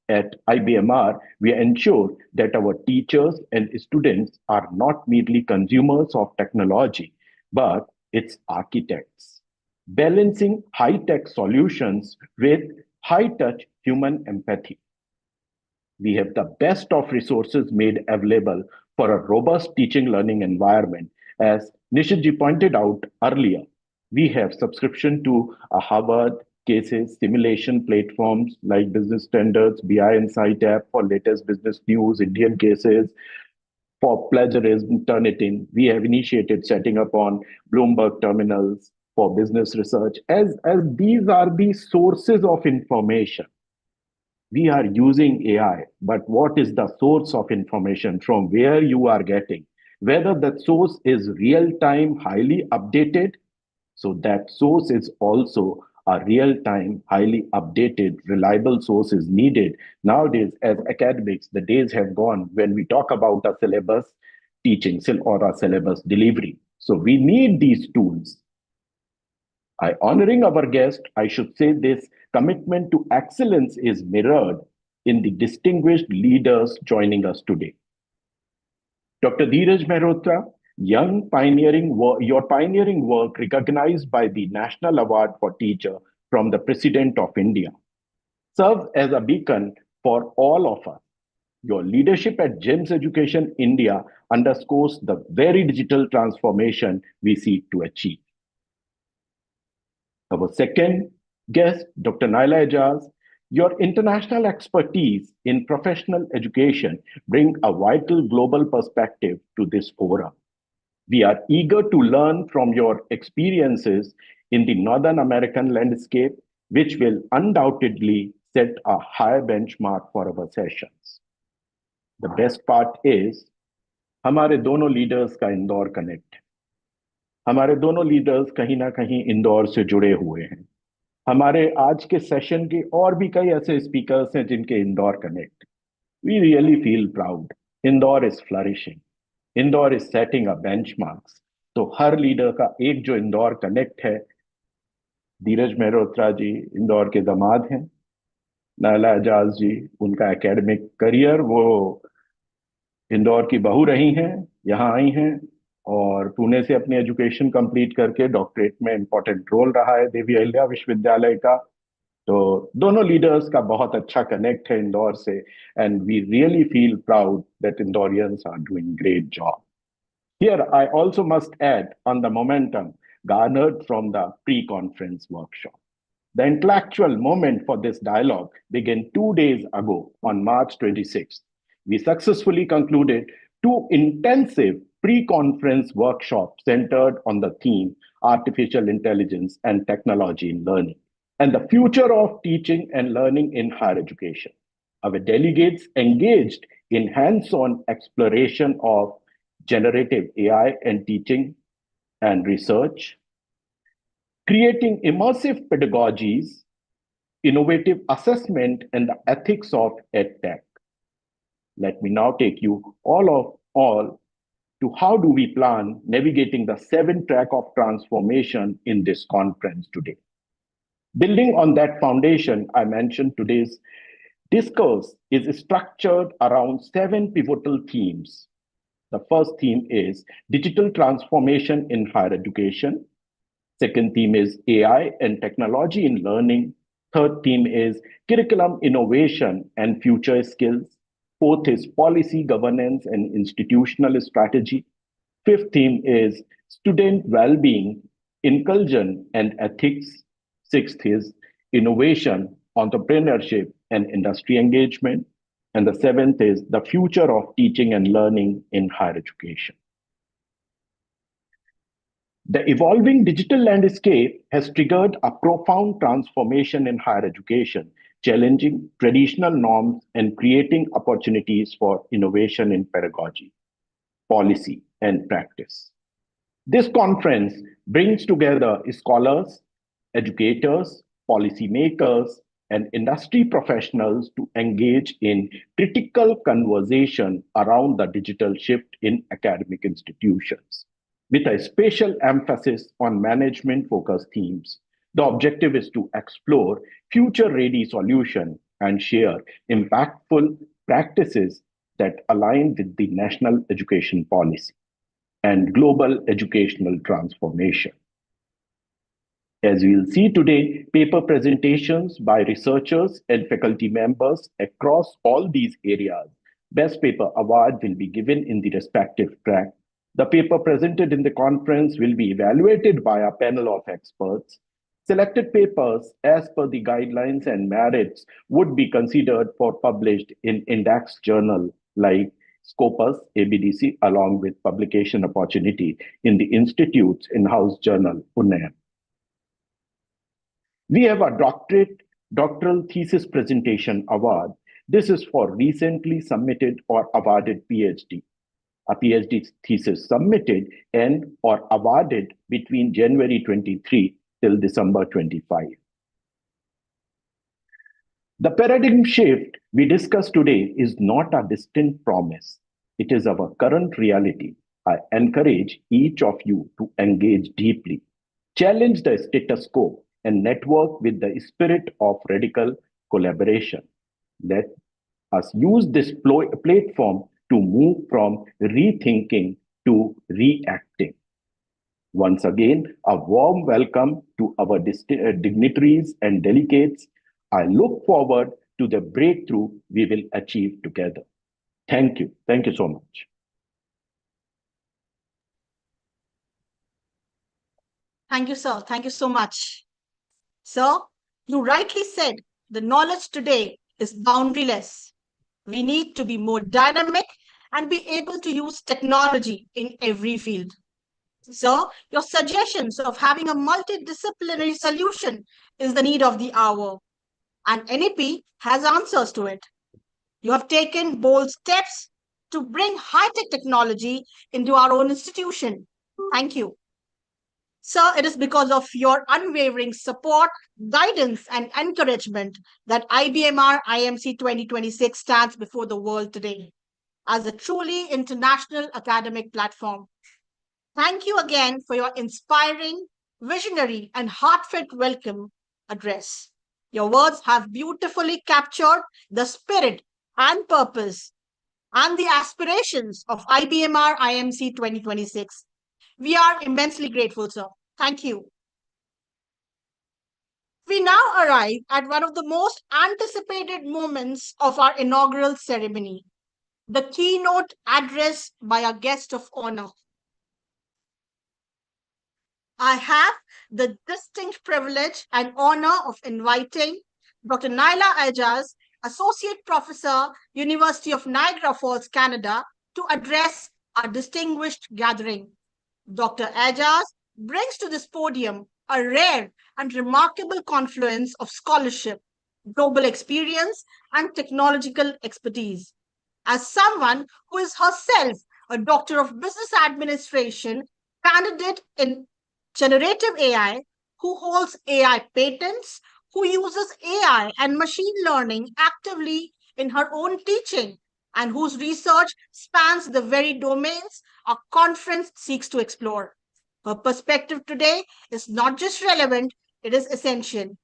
At IBMR, we ensure that our teachers and students are not merely consumers of technology, but its architects, balancing high-tech solutions with high-touch human empathy. We have the best of resources made available for a robust teaching learning environment. As Nishitji pointed out earlier, we have subscription to a Harvard cases simulation platforms like Business Standards, BI Insight app for latest business news, Indian cases. For plagiarism, Turnitin, we have initiated setting up on Bloomberg terminals for business research. As these are the sources of information, we are using AI, but what is the source of information from where you are getting? Whether that source is real-time, highly updated, so that source is also a real-time, highly updated, reliable source is needed. Nowadays, as academics, the days have gone when we talk about a syllabus teaching or a syllabus delivery. So we need these tools. Honoring our guest, I should say this commitment to excellence is mirrored in the distinguished leaders joining us today. Dr. Dheeraj Mehrotra, your pioneering work recognized by the National Award for Teacher from the President of India serves as a beacon for all of us. Your leadership at GEMS Education India underscores the very digital transformation we seek to achieve. Our second guest, Dr. Naila Ejaz, your international expertise in professional education bring a vital global perspective to this forum. We are eager to learn from your experiences in the Northern American landscape, which will undoubtedly set a high benchmark for our sessions. The best part is, हमारे दोनों leaders का Indore connect है. हमारे दोनों leaders कहीं ना कहीं इंदौर से जुड़े हुए हैं. हमारे आज के सेशन के और भी कई ऐसे स्पीकर्स हैं जिनके Indore connect. We really feel proud. Indore is flourishing. Indore is setting a benchmarks. तो हर लीडर का एक जो इंदौर कनेक्ट है, धीरज मेहरोत्रा जी इंदौर के दामाद हैं, नायला एजाज जी उनका एकेडमिक करियर वो इंदौर की बहू रही हैं, यहाँ आई हैं और पुणे से अपनी एजुकेशन कंप्लीट करके डॉक्टरेट में इंपॉर्टेंट रोल रहा है देवी अहिल्या विश्वविद्यालय का. तो दोनों लीडर्स का बहुत अच्छा कनेक्ट है इंदौर से, and we really feel proud that Indoreans are doing great job. Here, I also must add on the momentum garnered from the pre-conference workshop. The intellectual moment for this dialogue began 2 days ago on March 26th. We successfully concluded 2 intensive pre-conference workshops centered on the theme Artificial Intelligence and Technology in Learning and the future of teaching and learning in higher education. Our delegates engaged in hands-on exploration of generative AI and teaching and research, creating immersive pedagogies, innovative assessment, and the ethics of EdTech. Let me now take you all to how do we plan navigating the 7 track of transformation in this conference today. Building on that foundation, I mentioned today's discourse is structured around 7 pivotal themes. The first theme is digital transformation in higher education. Second theme is AI and technology in learning. Third theme is curriculum innovation and future skills. Fourth is policy governance and institutional strategy. Fifth theme is student well-being, inclusion and ethics. Sixth is innovation, entrepreneurship and industry engagement. And the seventh is the future of teaching and learning in higher education. The evolving digital landscape has triggered a profound transformation in higher education, challenging traditional norms and creating opportunities for innovation in pedagogy, policy, and practice. This conference brings together scholars, educators, policymakers, and industry professionals to engage in critical conversation around the digital shift in academic institutions. With a special emphasis on management-focused themes, the objective is to explore future-ready solutions and share impactful practices that align with the national education policy and global educational transformation. As we'll see today, paper presentations by researchers and faculty members across all these areas. Best Paper Award will be given in the respective track. The paper presented in the conference will be evaluated by a panel of experts. Selected papers, as per the guidelines and merits, would be considered for published in index journal like Scopus, ABDC, along with publication opportunity in the Institute's in-house journal, Unnayam. We have a doctoral thesis presentation award. This is for recently submitted or awarded PhD. A PhD thesis submitted and or awarded between January 23 till December 25. The paradigm shift we discuss today is not a distant promise. It is our current reality. I encourage each of you to engage deeply, challenge the status quo, and network with the spirit of radical collaboration. Let us use this platform to move from rethinking to reacting. Once again, a warm welcome to our dignitaries and delegates. I look forward to the breakthrough we will achieve together. Thank you. Thank you so much. Thank you, sir. Thank you so much. Sir, you rightly said the knowledge today is boundaryless. We need to be more dynamic and be able to use technology in every field. So, your suggestions of having a multidisciplinary solution is the need of the hour, and NEP has answers to it. You have taken bold steps to bring high-tech technology into our own institution. Thank you. Sir, it is because of your unwavering support, guidance, and encouragement that IBMR IMC 2026 stands before the world today as a truly international academic platform. Thank you again for your inspiring, visionary, and heartfelt welcome address. Your words have beautifully captured the spirit and purpose and the aspirations of IBMR IMC 2026. We are immensely grateful, sir. Thank you. We now arrive at one of the most anticipated moments of our inaugural ceremony, the keynote address by our guest of honor. I have the distinct privilege and honor of inviting Dr. Naila Ajaz, Associate Professor, University of Niagara Falls, Canada, to address our distinguished gathering. Dr. Ajaz brings to this podium a rare and remarkable confluence of scholarship, global experience, and technological expertise. As someone who is herself a doctor of business administration, candidate in generative AI, who holds AI patents, who uses AI and machine learning actively in her own teaching, and whose research spans the very domains our conference seeks to explore. Her perspective today is not just relevant, it is essential.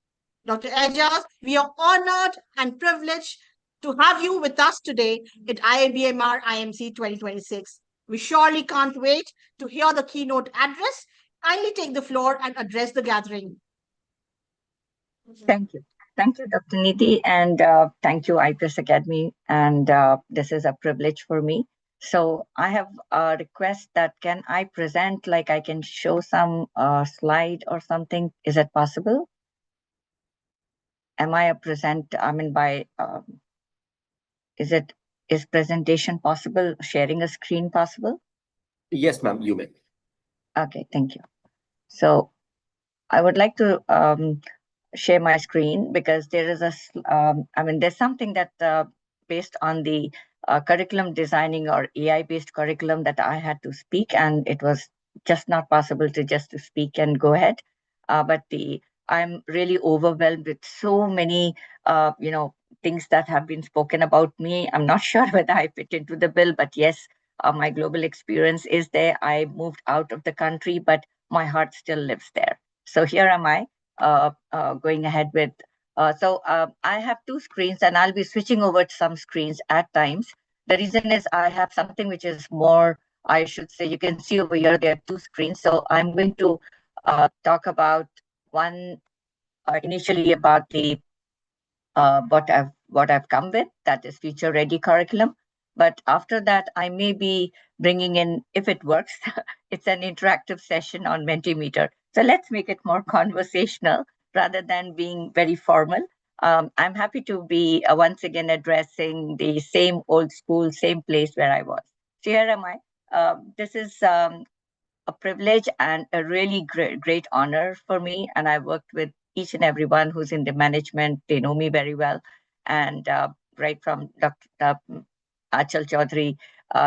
Dr. Ejaz, we are honored and privileged to have you with us today at IABMR IMC 2026. We surely can't wait to hear the keynote address. Kindly take the floor and address the gathering. Thank you. Thank you, Dr. Nidhi, and thank you, IPS Academy. And this is a privilege for me. So I have a request that can I present, like I can show some slide or something. Is it possible? Am I a present? I mean, is presentation possible? Sharing a screen possible? Yes, ma'am, you may. Okay, thank you. So I would like to share my screen because there is there's something that based on the curriculum designing or AI-based curriculum that I had to speak, and it was just not possible to speak and go ahead. But I'm really overwhelmed with so many, things that have been spoken about me. I'm not sure whether I fit into the bill, but yes, my global experience is there. I moved out of the country, but my heart still lives there. So here am I going ahead with. I have two screens and I'll be switching over to some screens at times. The reason is I have something which is more, I should say, you can see over here, there are two screens. So I'm going to talk about one initially about the what I've come with, that is future ready curriculum. But after that, I may be bringing in, if it works, it's an interactive session on Mentimeter. So let's make it more conversational rather than being very formal. I'm happy to be once again addressing the same old school, same place where I was. So here am I. This is a privilege and a really great honor for me. And I worked with each and everyone who's in the management. They know me very well. And right from Dr. Achal Chaudhary,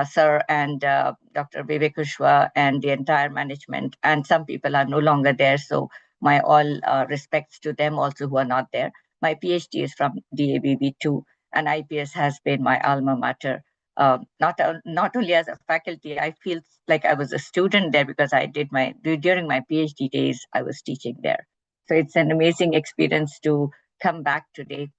sir, and Dr. Vivek Kushwa, and the entire management. And some people are no longer there. So my all respects to them also who are not there. My PhD is from DABB too, and IPS has been my alma mater. Not only as a faculty, I feel like I was a student there because I did during my PhD days, I was teaching there. So it's an amazing experience to come back today.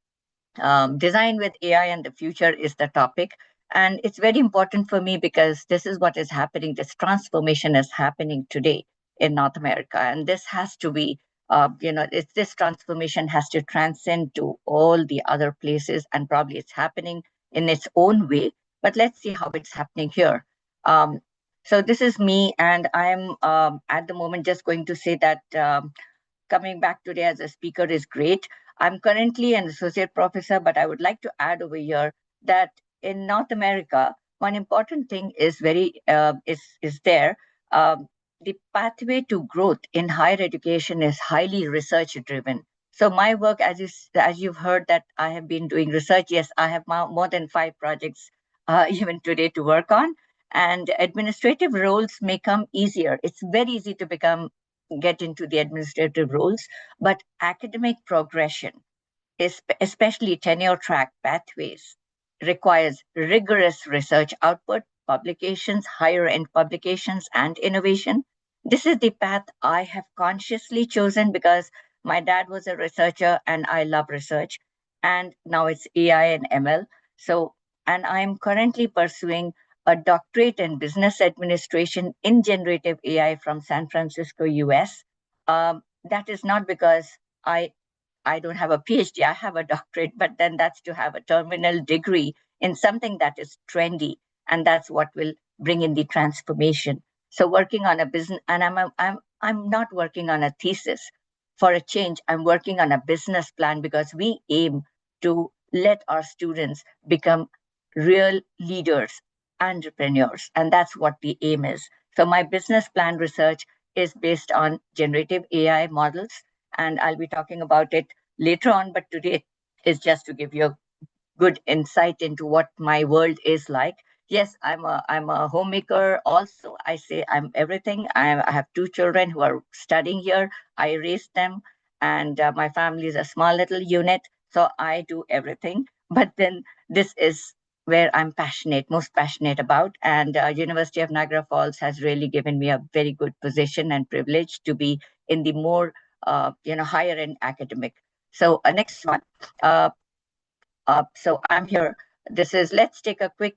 Design with AI and the future is the topic. And it's very important for me because this is what is happening. This transformation is happening today in North America. And this has to be, this transformation has to transcend to all the other places. And probably it's happening in its own way. But let's see how it's happening here. So this is me. And I'm at the moment just going to say that coming back today as a speaker is great. I'm currently an associate professor, but I would like to add over here that in North America, one important thing is there. The pathway to growth in higher education is highly research driven. So my work, as you've heard, that I have been doing research. Yes, I have more than 5 projects even today to work on. And administrative roles may come easier. It's very easy to get into the administrative roles, but academic progression, especially tenure track pathways, requires rigorous research output, publications, higher end publications, and innovation. This is the path I have consciously chosen because my dad was a researcher and I love research. And now it's AI and ML. So, and I'm currently pursuing a doctorate in business administration in generative AI from San Francisco, US. That is not because I I don't have a PhD, I have a doctorate, but then that's to have a terminal degree in something that is trendy. And that's what will bring in the transformation. So working on a business, and I'm not working on a thesis. For a change, I'm working on a business plan because we aim to let our students become real leaders, entrepreneurs, and that's what the aim is. So my business plan research is based on generative AI models, and I'll be talking about it later on, but today is just to give you a good insight into what my world is like. Yes, I'm a homemaker. Also, I say I'm everything. I have two children who are studying here. I raised them, and my family is a small little unit. So I do everything. But then this is where I'm passionate, most passionate about. And University of Niagara Falls has really given me a very good position and privilege to be in the more higher end academic. So next one. So I'm here. This is, let's take a quick,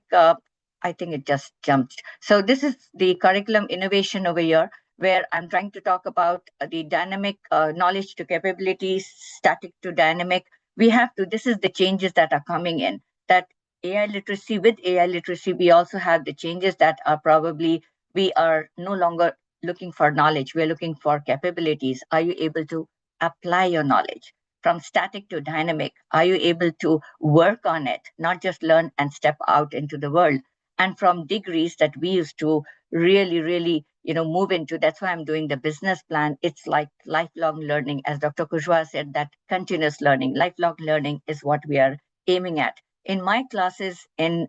I think it just jumped. So this is the curriculum innovation over here, where I'm trying to talk about the dynamic knowledge to capabilities, static to dynamic. We have to, this is the changes that are coming in, that AI literacy, with AI literacy, we also have the changes that are probably, we are no longer looking for knowledge, we're looking for capabilities. Are you able to apply your knowledge? From static to dynamic, are you able to work on it, not just learn and step out into the world? And from degrees that we used to really move into, that's why I'm doing the business plan. It's like lifelong learning, as Dr. Kushwaha said, that continuous learning, lifelong learning is what we are aiming at. In my classes in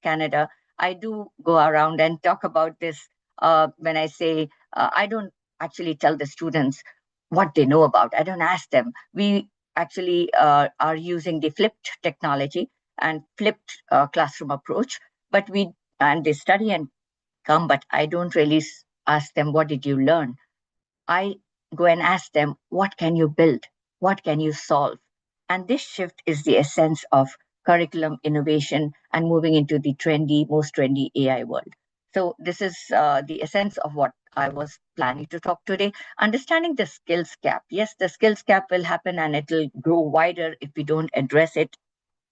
Canada, I do go around and talk about this. When I say, I don't actually tell the students what they know about. I don't ask them. We actually are using the flipped technology and flipped classroom approach, but they study and come, but I don't really ask them, what did you learn? I go and ask them, what can you build? What can you solve? And this shift is the essence of curriculum innovation and moving into the most trendy AI world. So this is the essence of what I was planning to talk today. Understanding the skills gap. Yes, the skills gap will happen and it will grow wider if we don't address it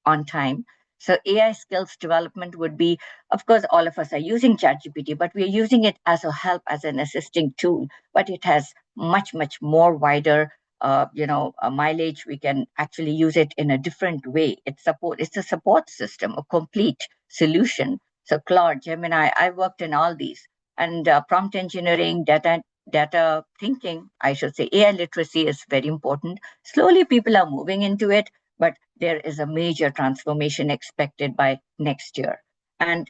on time. So AI skills development would be, of course, all of us are using ChatGPT, but we are using it as a help, as an assisting tool, but it has much more wider mileage. We can actually use it in a different way. It's a support system, a complete solution. So Claude, Gemini, I worked in all these, and prompt engineering, data thinking, I should say, AI literacy is very important. Slowly people are moving into it, but there is a major transformation expected by next year. And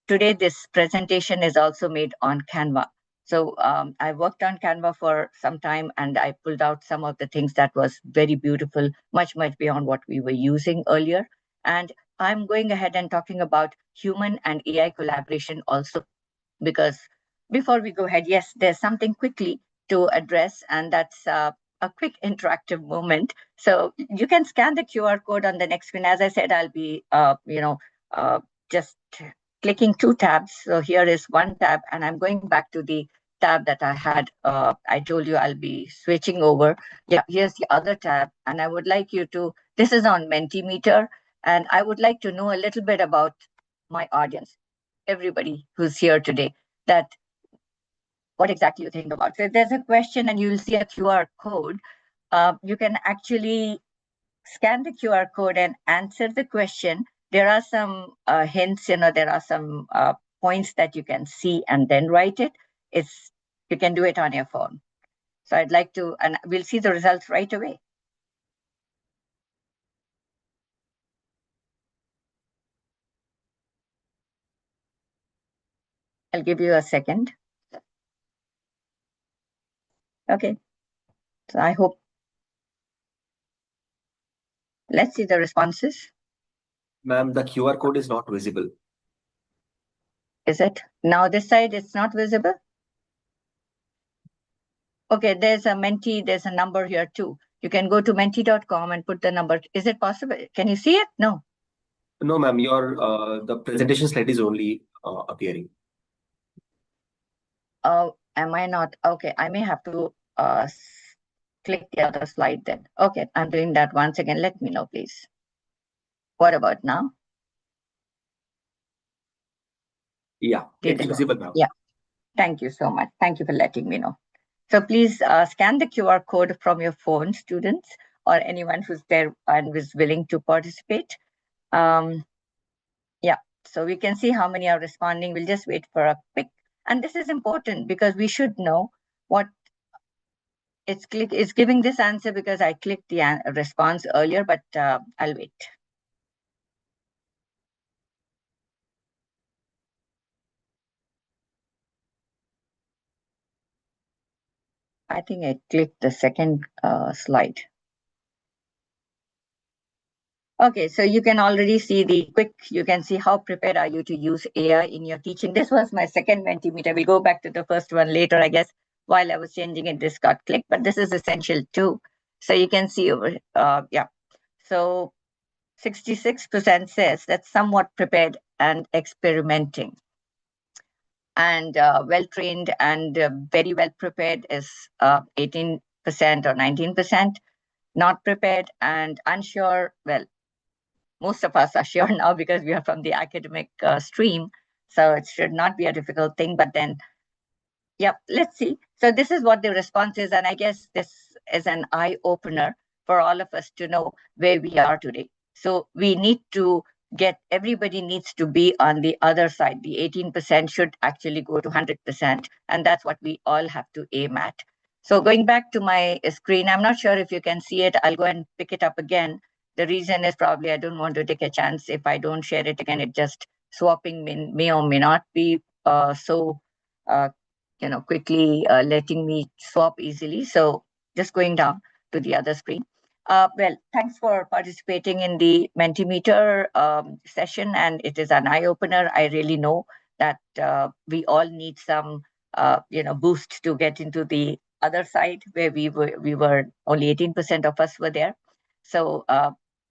today, this presentation is also made on Canva. So I worked on Canva for some time, and I pulled out some of the things that was very beautiful, much beyond what we were using earlier. And I'm going ahead and talking about human and AI collaboration also, because before we go ahead, yes, there's something quickly to address, and that's a quick interactive moment. So you can scan the QR code on the next screen. As I said, I'll be, just clicking two tabs. So here is one tab, and I'm going back to the tab that I had. I told you I'll be switching over. Yeah, here's the other tab, and I would like you to, this is on Mentimeter, and I would like to know a little bit about my audience, everybody who's here today, that what exactly you think about. So if there's a question and you'll see a QR code, you can actually scan the QR code and answer the question. There are some hints, there are some points that you can see and then write it. You can do it on your phone. So I'd like to, and we'll see the results right away. I'll give you a second. Okay. So I hope. Let's see the responses. Ma'am, the QR code is not visible. Is it? Now this side, it's not visible? Okay, there's a Menti, there's a number here too. You can go to menti.com and put the number. Is it possible? Can you see it? No. No, ma'am, the presentation slide is only appearing. Oh, am I not? Okay, I may have to click the other slide then. Okay, I'm doing that once again. Let me know, please. What about now? Yeah, Did it's it? visible now. Yeah. Thank you so much. Thank you for letting me know. So please scan the QR code from your phone, students, or anyone who's there and is willing to participate. Yeah, so we can see how many are responding. We'll just wait for a quick, and this is important because we should know what it's giving this answer because I clicked the response earlier, but I'll wait. I think I clicked the second slide. Okay, so you can already see you can see how prepared are you to use AI in your teaching. This was my second Mentimeter. We'll go back to the first one later, I guess. While I was changing it, this got clicked, but this is essential too. So you can see over, yeah. So 66% says that's somewhat prepared and experimenting. And well-trained and very well prepared is 18% or 19%. Not prepared and unsure, well, most of us are sure now because we are from the academic stream. So it should not be a difficult thing, but then, yeah, let's see. So this is what the response is. And I guess this is an eye opener for all of us to know where we are today. So we need to everybody needs to be on the other side. The 18% should actually go to 100%. And that's what we all have to aim at. So going back to my screen, I'm not sure if you can see it. I'll go and pick it up again. The reason is probably I don't want to take a chance. If I don't share it again, it just swapping may or may not be so quickly letting me swap easily. So just going down to the other screen. Well, thanks for participating in the Mentimeter session, and it is an eye-opener. I really know that we all need some, boost to get into the other side where we were only 18% of us were there. So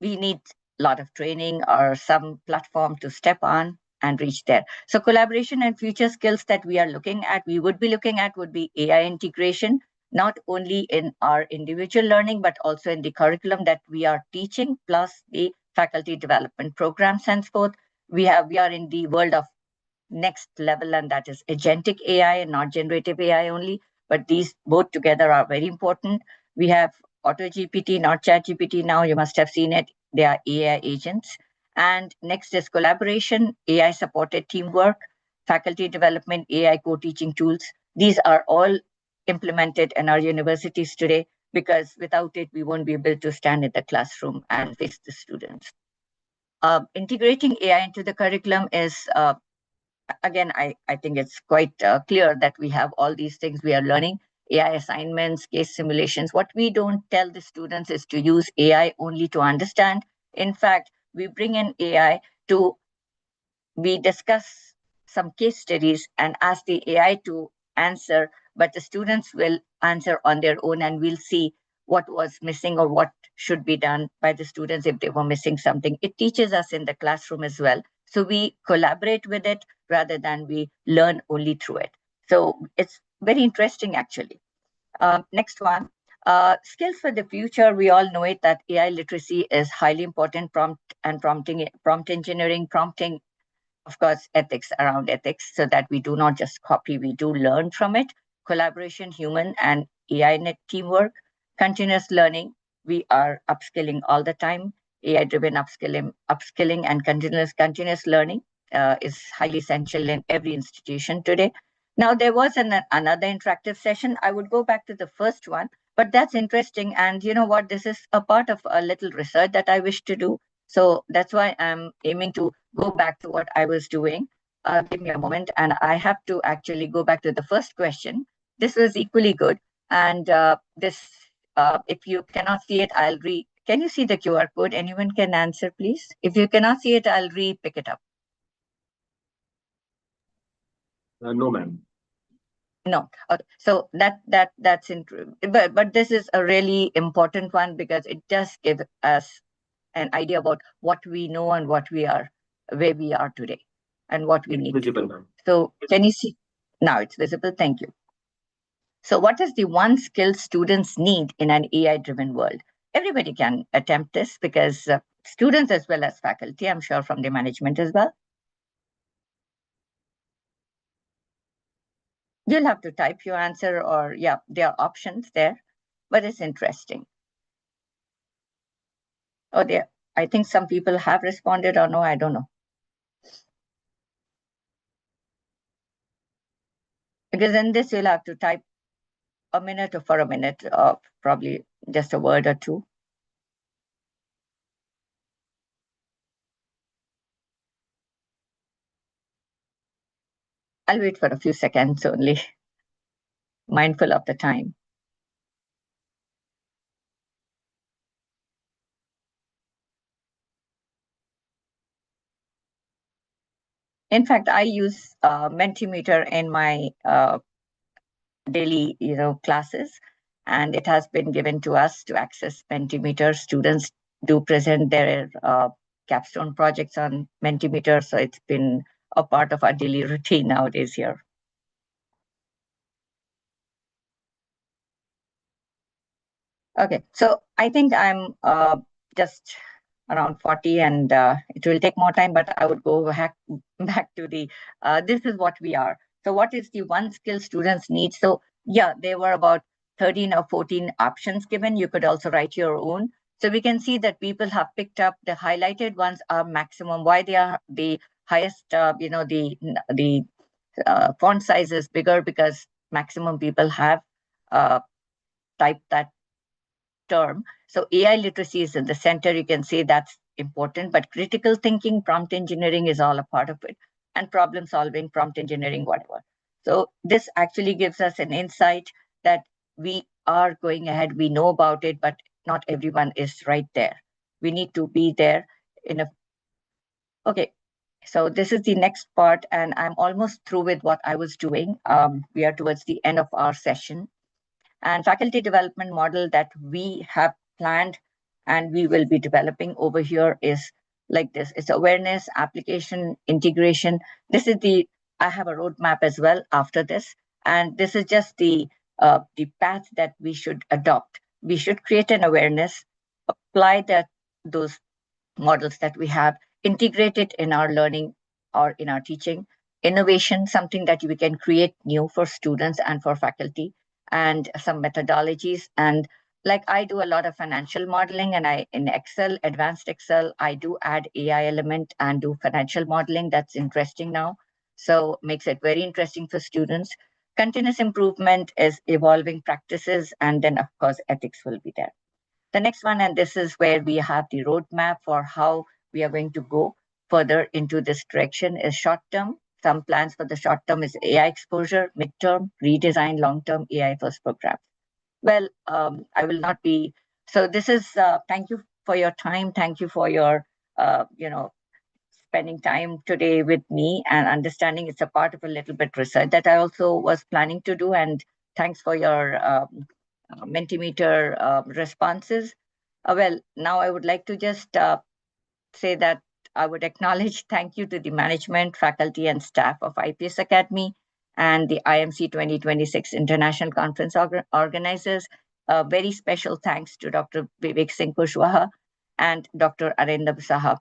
we need a lot of training or some platform to step on and reach there. So collaboration and future skills that we would be looking at would be AI integration, not only in our individual learning, but also in the curriculum that we are teaching, plus the faculty development programs. Henceforth, we are in the world of next level, and that is agentic AI and not generative AI only. But these both together are very important. We have AutoGPT, not ChatGPT now. You must have seen it. They are AI agents. And next is collaboration, AI-supported teamwork, faculty development, AI co-teaching tools. These are all implemented in our universities today because without it, we won't be able to stand in the classroom and face the students. Integrating AI into the curriculum is again, I think it's quite clear that we have all these things we are learning, AI assignments, case simulations. What we don't tell the students is to use AI only to understand. In fact, we bring in AI we discuss some case studies and ask the AI to answer, but the students will answer on their own and we'll see what was missing or what should be done by the students if they were missing something. It teaches us in the classroom as well. So we collaborate with it rather than we learn only through it. So it's very interesting, actually. Next one. Skills for the future. We all know it that AI literacy is highly important. Prompt engineering, prompting, of course, ethics around ethics, so that we do not just copy, we do learn from it. Collaboration, human and AI net teamwork, continuous learning. We are upskilling all the time. AI-driven upskilling and continuous learning is highly essential in every institution today. Now, there was another interactive session. I would go back to the first one, but that's interesting. And you know what? This is a part of a little research that I wish to do. So that's why I'm aiming to go back to what I was doing. Give me a moment. And I have to actually go back to the first question. This was equally good. And if you cannot see it, can you see the QR code? Anyone can answer, please? If you cannot see it, I'll pick it up. No, ma'am. No. Okay. So that's interesting. But this is a really important one because it does give us an idea about what we know and where we are today, and what we need to do. So can you see? Now it's visible. Thank you. So what is the one skill students need in an AI-driven world? Everybody can attempt this because students as well as faculty, I'm sure from the management as well. You'll have to type your answer or, yeah, there are options there, but it's interesting. Oh, there, I think some people have responded or no, I don't know. Because in this, you'll have to type a minute or for a minute, probably just a word or two. I'll wait for a few seconds only, mindful of the time. In fact, I use Mentimeter in my daily, classes, and it has been given to us to access Mentimeter. Students do present their capstone projects on Mentimeter, so it's been a part of our daily routine nowadays here. Okay, so I think I'm just around 40 and it will take more time, but I would go back to the, this is what we are. So what is the one skill students need? So yeah, there were about 13 or 14 options given. You could also write your own. So we can see that people have picked up the highlighted ones are maximum. Why they are the highest, the font size is bigger because maximum people have typed that term. So AI literacy is in the center. You can say that's important, but critical thinking, prompt engineering is all a part of it, and problem solving, prompt engineering, whatever. So this actually gives us an insight that we are going ahead. We know about it, but not everyone is right there. We need to be there in a, okay. So this is the next part, and I'm almost through with what I was doing. We are towards the end of our session. And faculty development model that we have planned and we will be developing over here is like this. It's awareness, application, integration. This is the, I have a roadmap as well after this. And this is just the path that we should adopt. We should create an awareness, apply those models that we have, integrate it in our learning or in our teaching. Innovation, something that we can create new for students and for faculty, and some methodologies. And like I do a lot of financial modeling, and I in Excel, advanced Excel, I do add AI element and do financial modeling. That's interesting now. So makes it very interesting for students. Continuous improvement is evolving practices, and then of course ethics will be there. The next one, and this is where we have the roadmap for how we are going to go further into this direction, is short term. Some plans for the short term is AI exposure, midterm, redesign, long term AI first programs. Well, I will not be. So this is, thank you for your time. Thank you for your, spending time today with me and understanding it's a part of a little bit research that I also was planning to do. And thanks for your Mentimeter responses. Well, now I would like to just say that I would acknowledge thank you to the management, faculty, and staff of IPS Academy and the IMC 2026 International Conference organizers. A very special thanks to Dr. Vivek Singh Kushwaha and Dr. Arindam Sahab.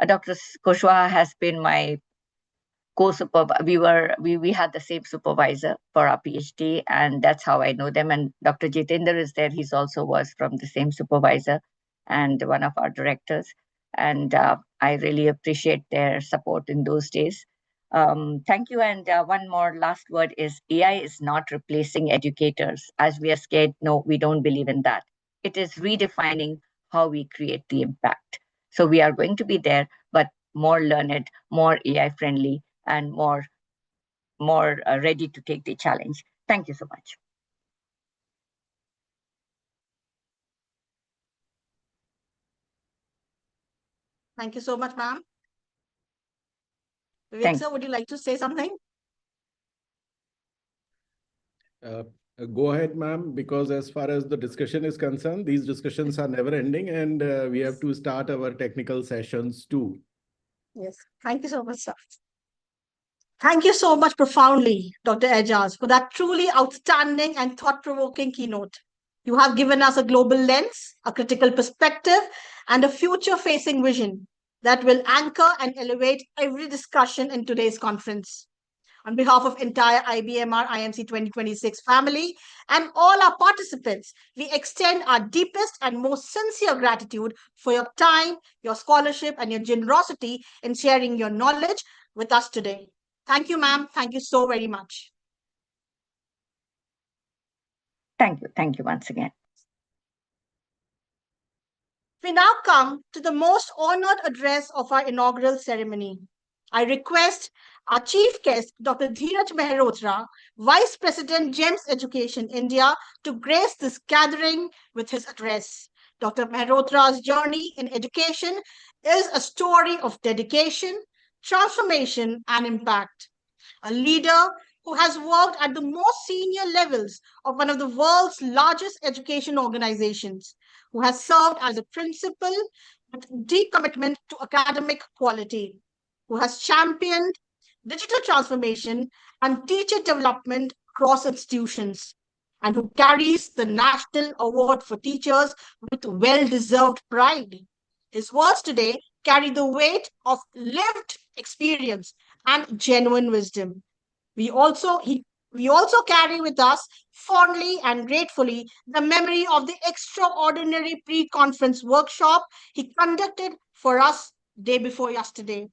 Dr. Kushwaha has been my co-supervisor. We had the same supervisor for our PhD, and that's how I know them. And Dr. Jitendra is there. He's also was from the same supervisor and one of our directors. And I really appreciate their support in those days. Thank you. And one more last word is AI is not replacing educators as we are scared. No, we don't believe in that. It is redefining how we create the impact. So we are going to be there, but more learned, more AI friendly, and more ready to take the challenge. Thank you so much. Thank you so much, ma'am. Vivek Thank sir, would you like to say something? Go ahead, ma'am, because as far as the discussion is concerned, these discussions are never ending, and we have to start our technical sessions too. Yes. Thank you so much, sir. Thank you so much profoundly, Dr. Ejaz, for that truly outstanding and thought-provoking keynote. You have given us a global lens, a critical perspective, and a future-facing vision that will anchor and elevate every discussion in today's conference. On behalf of entire IBMR IMC 2026 family and all our participants, we extend our deepest and most sincere gratitude for your time, your scholarship, and your generosity in sharing your knowledge with us today. Thank you, ma'am. Thank you so very much. Thank you. Thank you once again. We now come to the most honored address of our inaugural ceremony. I request our chief guest, Dr. Dheeraj Mehrotra, Vice President, GEMS Education India, to grace this gathering with his address. Dr. Mehrotra's journey in education is a story of dedication, transformation, and impact. A leader who has worked at the most senior levels of one of the world's largest education organizations, who has served as a principal with deep commitment to academic quality, who has championed digital transformation and teacher development across institutions, and who carries the National Award for Teachers with well-deserved pride. His words today carry the weight of lived experience and genuine wisdom. We also carry with us fondly and gratefully the memory of the extraordinary pre-conference workshop he conducted for us day before yesterday,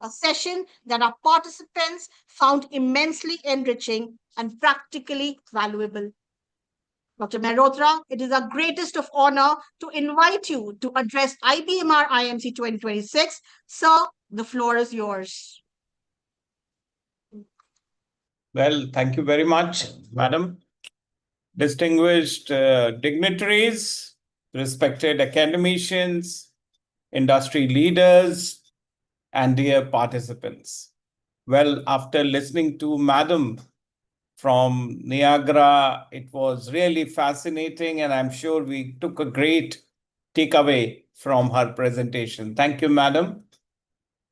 a session that our participants found immensely enriching and practically valuable. Dr. Mehrotra, it is our greatest of honor to invite you to address IBMR IMC 2026. Sir, the floor is yours. Well, thank you very much, madam. Distinguished dignitaries, respected academicians, industry leaders, and dear participants. Well, after listening to madam from Niagara, it was really fascinating, and I'm sure we took a great takeaway from her presentation. Thank you, madam.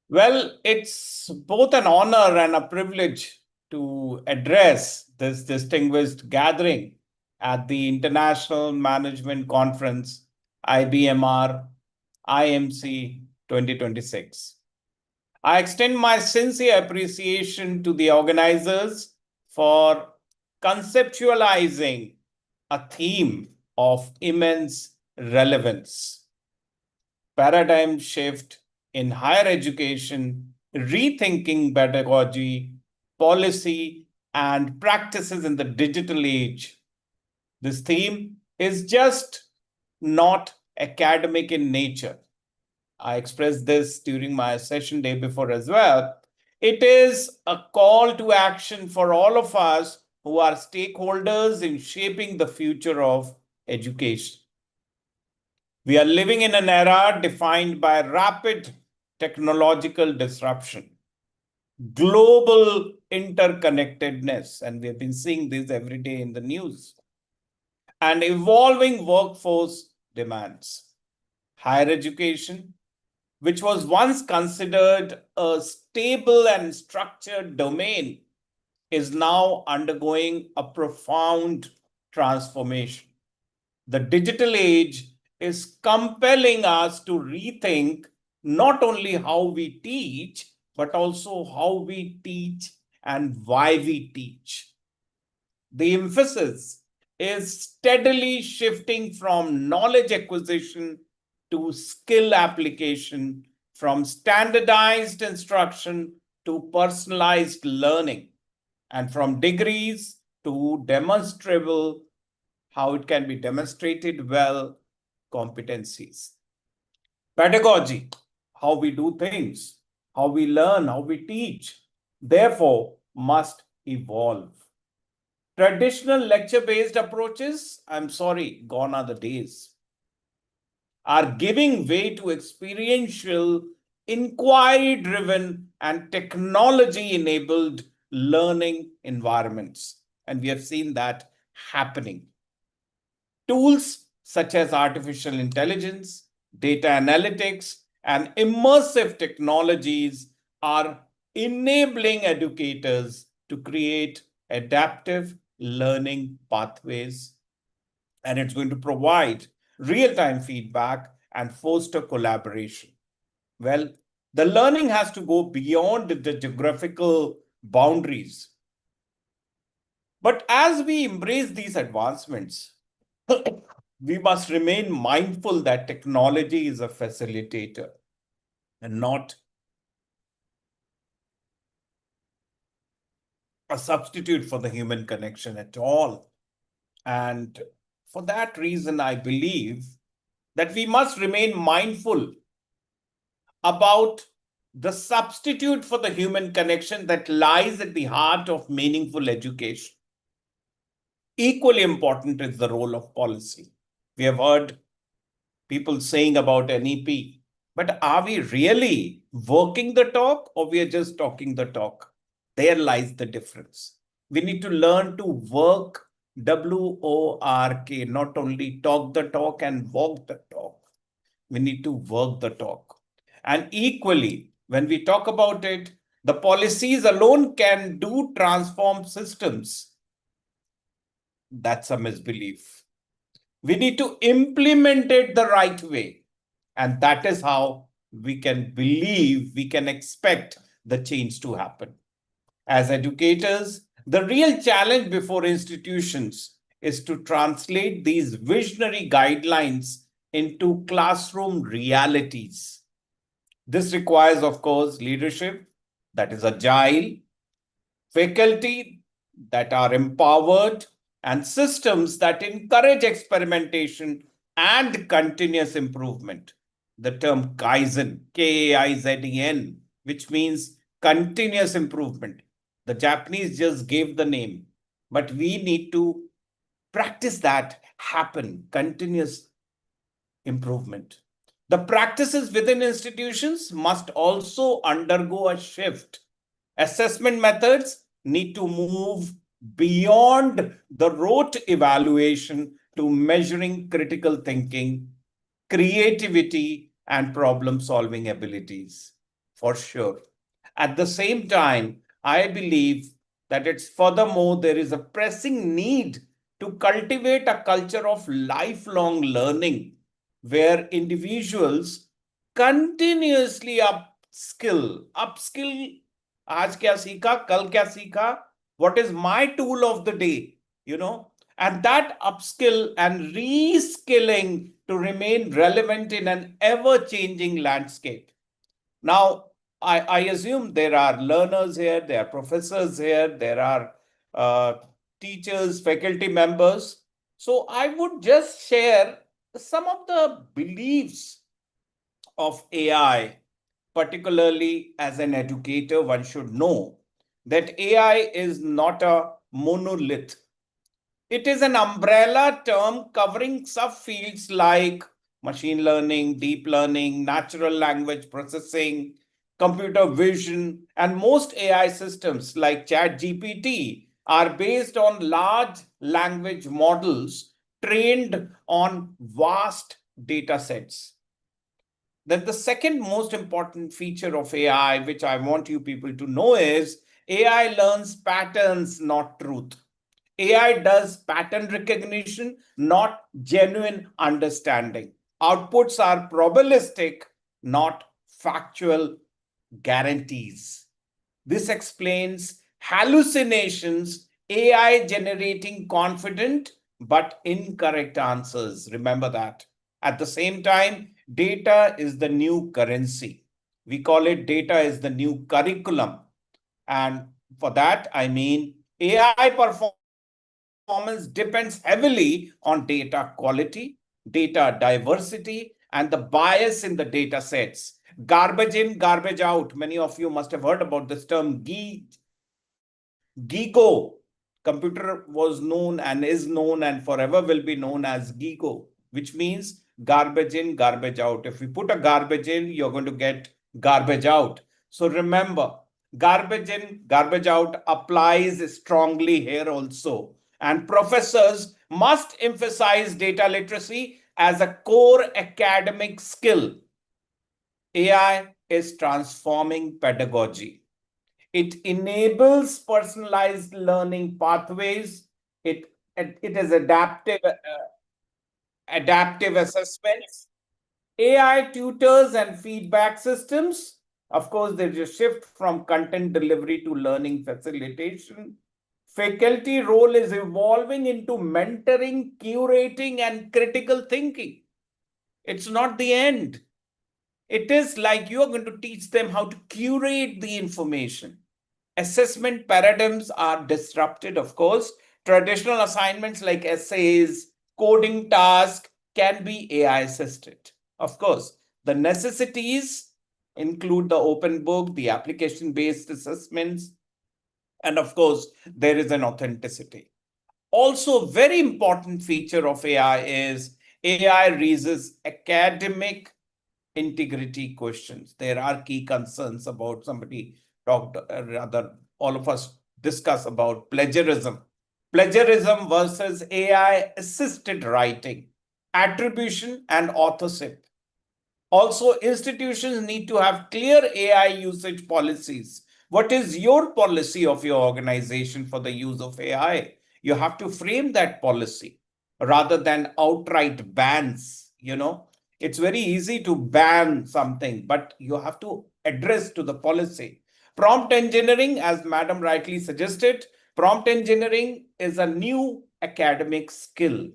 Well, it's both an honor and a privilege to address this distinguished gathering at the International Management Conference, IBMR IMC 2026. I extend my sincere appreciation to the organizers for conceptualizing a theme of immense relevance. Paradigm shift in higher education, rethinking pedagogy, policy, and practices in the digital age. This theme is just not academic in nature. I expressed this during my session day before as well. It is a call to action for all of us who are stakeholders in shaping the future of education. We are living in an era defined by rapid technological disruption, global interconnectedness, and we have been seeing this every day in the news, and evolving workforce demands. Higher education, which was once considered a stable and structured domain, is now undergoing a profound transformation. The digital age is compelling us to rethink not only how we teach, but also how we teach and why we teach. The emphasis is steadily shifting from knowledge acquisition to skill application, from standardized instruction to personalized learning, and from degrees to demonstrable, how it can be demonstrated well, competencies. Pedagogy, how we do things, how we learn, how we teach, therefore must evolve. Traditional lecture-based approaches, I'm sorry, gone are the days, are giving way to experiential, inquiry-driven, and technology-enabled learning environments. And we have seen that happening. Tools such as artificial intelligence, data analytics, and immersive technologies are enabling educators to create adaptive learning pathways. And it's going to provide real-time feedback and foster collaboration. Well, the learning has to go beyond the geographical boundaries. But as we embrace these advancements, we must remain mindful that technology is a facilitator and not a substitute for the human connection at all. And for that reason, I believe that we must remain mindful about the substitute for the human connection that lies at the heart of meaningful education. Equally important is the role of policy. We have heard people saying about NEP, but are we really working the talk or we are just talking the talk? There lies the difference. We need to learn to work, WORK, not only talk the talk and walk the talk. We need to work the talk. And equally, when we talk about it, the policies alone can do transform systems. That's a misbelief. We need to implement it the right way. And that is how we can believe, we can expect the change to happen. As educators, the real challenge before institutions is to translate these visionary guidelines into classroom realities. This requires, of course, leadership that is agile, faculty that are empowered, and systems that encourage experimentation and continuous improvement. The term Kaizen, Kaizen, which means continuous improvement. The Japanese just gave the name, but we need to practice that happen, continuous improvement. The practices within institutions must also undergo a shift. Assessment methods need to move beyond the rote evaluation to measuring critical thinking, creativity, and problem-solving abilities, for sure. At the same time, I believe that it's furthermore, there is a pressing need to cultivate a culture of lifelong learning where individuals continuously upskill. आज क्या सीखा, कल क्या सीखा, what is my tool of the day, and that upskill and reskilling to remain relevant in an ever-changing landscape. Now, I assume there are learners here, there are professors here, there are teachers, faculty members. So I would just share some of the beliefs of AI, particularly as an educator, one should know that AI is not a monolith. It is an umbrella term covering subfields like machine learning, deep learning, natural language processing, computer vision, and most AI systems like ChatGPT are based on large language models trained on vast data sets. Then the second most important feature of AI, which I want you people to know, is AI learns patterns, not truth. AI does pattern recognition, not genuine understanding. Outputs are probabilistic, not factual guarantees. This explains hallucinations, AI generating confident but incorrect answers. Remember that. At the same time, data is the new currency. We call it data is the new curriculum. And for that, I mean AI performance depends heavily on data quality, data diversity, and the bias in the data sets. Garbage in, garbage out. Many of you must have heard about this term, GIGO. Computer was known and is known and forever will be known as GIGO, which means garbage in, garbage out. If we put a garbage in, you're going to get garbage out. So remember, garbage in, garbage out applies strongly here also. And professors must emphasize data literacy as a core academic skill. AI is transforming pedagogy. It enables personalized learning pathways. It is adaptive assessments, AI tutors and feedback systems. Of course, there's a shift from content delivery to learning facilitation. Faculty role is evolving into mentoring, curating, and critical thinking. It's not the end. It is like you're going to teach them how to curate the information. Assessment paradigms are disrupted, of course. Traditional assignments like essays, coding tasks can be AI assisted. Of course, the necessities include the open book, the application based assessments, and of course, there is an authenticity. Also, very important feature of AI is AI raises academic integrity questions. There are key concerns about somebody talked, rather, all of us discuss about plagiarism. Plagiarism versus AI assisted writing, attribution, and authorship. Also, institutions need to have clear AI usage policies. What is your policy of your organization for the use of AI? You have to frame that policy rather than outright bans. It's very easy to ban something, but you have to address to the policy. Prompt engineering, as Madam rightly suggested, prompt engineering is a new academic skill.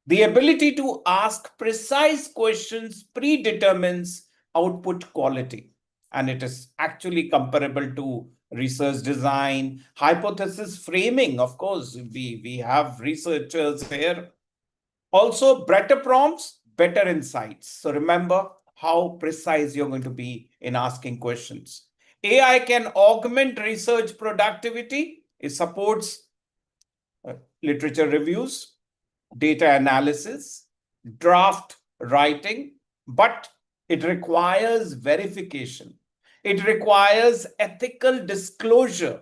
The ability to ask precise questions predetermines output quality, and it is actually comparable to research design, hypothesis framing. Of course, we have researchers here. Also, better prompts, better insights. So remember how precise you're going to be in asking questions. AI can augment research productivity. It supports literature reviews, data analysis, draft writing, but it requires verification. It requires ethical disclosure.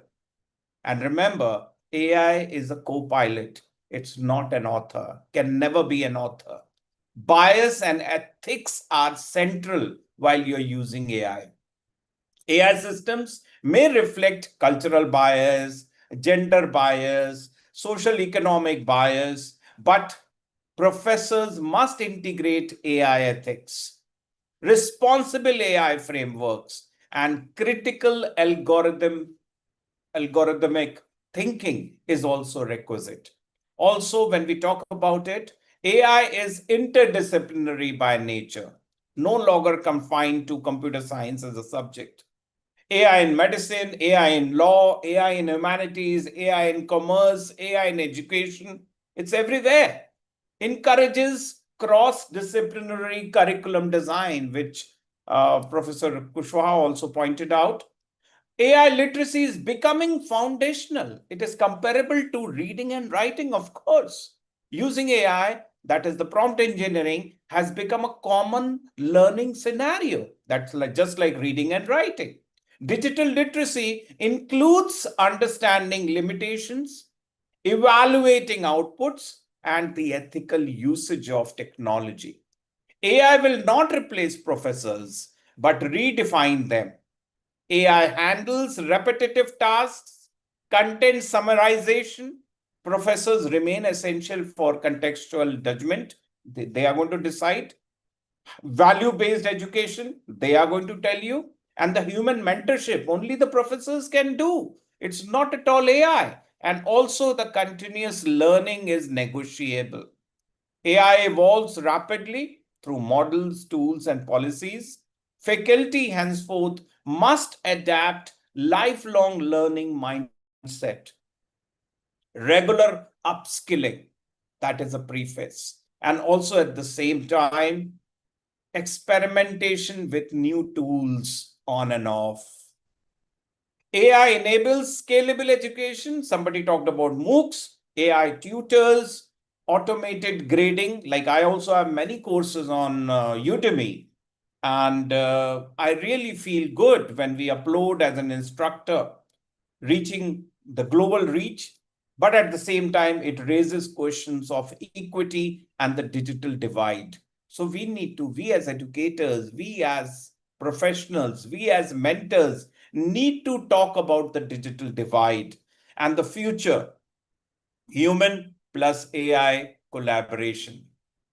And remember, AI is a co-pilot. It's not an author, can never be an author. Bias and ethics are central while you're using AI. AI systems may reflect cultural bias, gender bias, social economic bias, but professors must integrate AI ethics, responsible AI frameworks, and critical algorithmic thinking is also requisite. Also, when we talk about it, AI is interdisciplinary by nature, no longer confined to computer science as a subject. AI in medicine, AI in law, AI in humanities, AI in commerce, AI in education, it's everywhere. Encourages cross-disciplinary curriculum design, which Professor Kushwaha also pointed out. AI literacy is becoming foundational. It is comparable to reading and writing, of course. Using AI, that is the prompt engineering, has become a common learning scenario. That's just like reading and writing. Digital literacy includes understanding limitations, evaluating outputs, and the ethical usage of technology. AI will not replace professors, but redefine them. AI handles repetitive tasks, content summarization. Professors remain essential for contextual judgment. They are going to decide. Value-based education, they are going to tell you. And the human mentorship, only the professors can do. It's not at all AI. And also the continuous learning is negotiable. AI evolves rapidly through models, tools, and policies. Faculty henceforth must adapt lifelong learning mindset, regular upskilling, that is a preface, and also at the same time, experimentation with new tools on and off. AI enables scalable education. Somebody talked about MOOCs, AI tutors, automated grading. Like I also have many courses on Udemy. And I really feel good when we upload as an instructor, reaching the global reach. But at the same time, it raises questions of equity and the digital divide. So we as educators, we as professionals, we as mentors need to talk about the digital divide and the future human plus AI collaboration.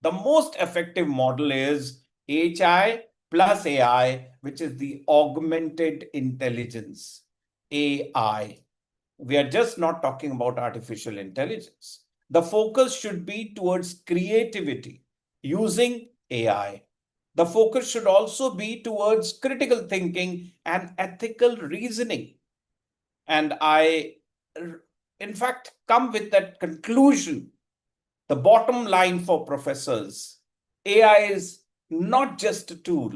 The most effective model is HI plus AI, which is the augmented intelligence, AI. We are just not talking about artificial intelligence. The focus should be towards creativity using AI. The focus should also be towards critical thinking and ethical reasoning. And I, in fact, come with that conclusion. The bottom line for professors, AI is not just a tool,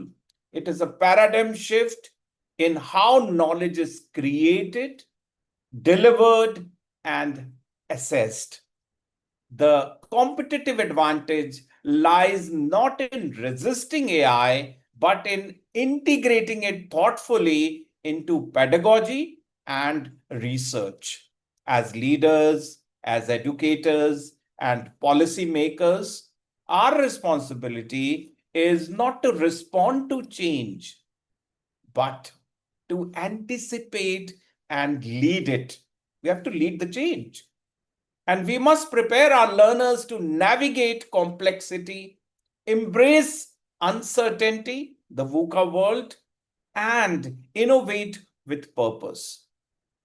it is a paradigm shift in how knowledge is created, delivered, and assessed. The competitive advantage lies not in resisting AI, but in integrating it thoughtfully into pedagogy and research. As leaders, as educators, and policymakers, our responsibility is not to respond to change, but to anticipate and lead it. We have to lead the change. And we must prepare our learners to navigate complexity, embrace uncertainty, the VUCA world, and innovate with purpose.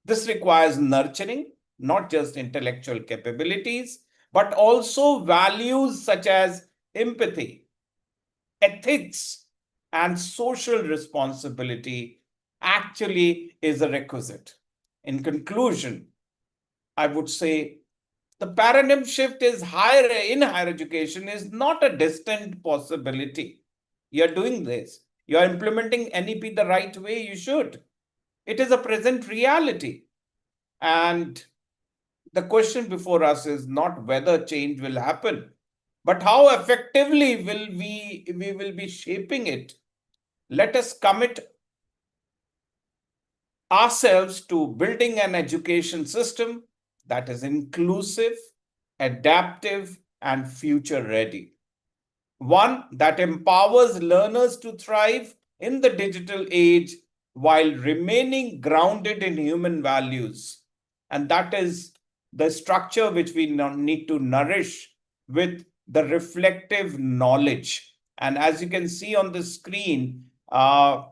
This requires nurturing not just intellectual capabilities, but also values such as empathy, ethics, and social responsibility actually is a requisite. In conclusion, I would say the paradigm shift is higher education is not a distant possibility. You're doing this. You're implementing NEP the right way you should. It is a present reality. And the question before us is not whether change will happen, but how effectively we will be shaping it. Let us commit ourselves to building an education system that is inclusive, adaptive, and future ready. One that empowers learners to thrive in the digital age while remaining grounded in human values. And that is the structure which we need to nourish with the reflective knowledge. And as you can see on the screen, there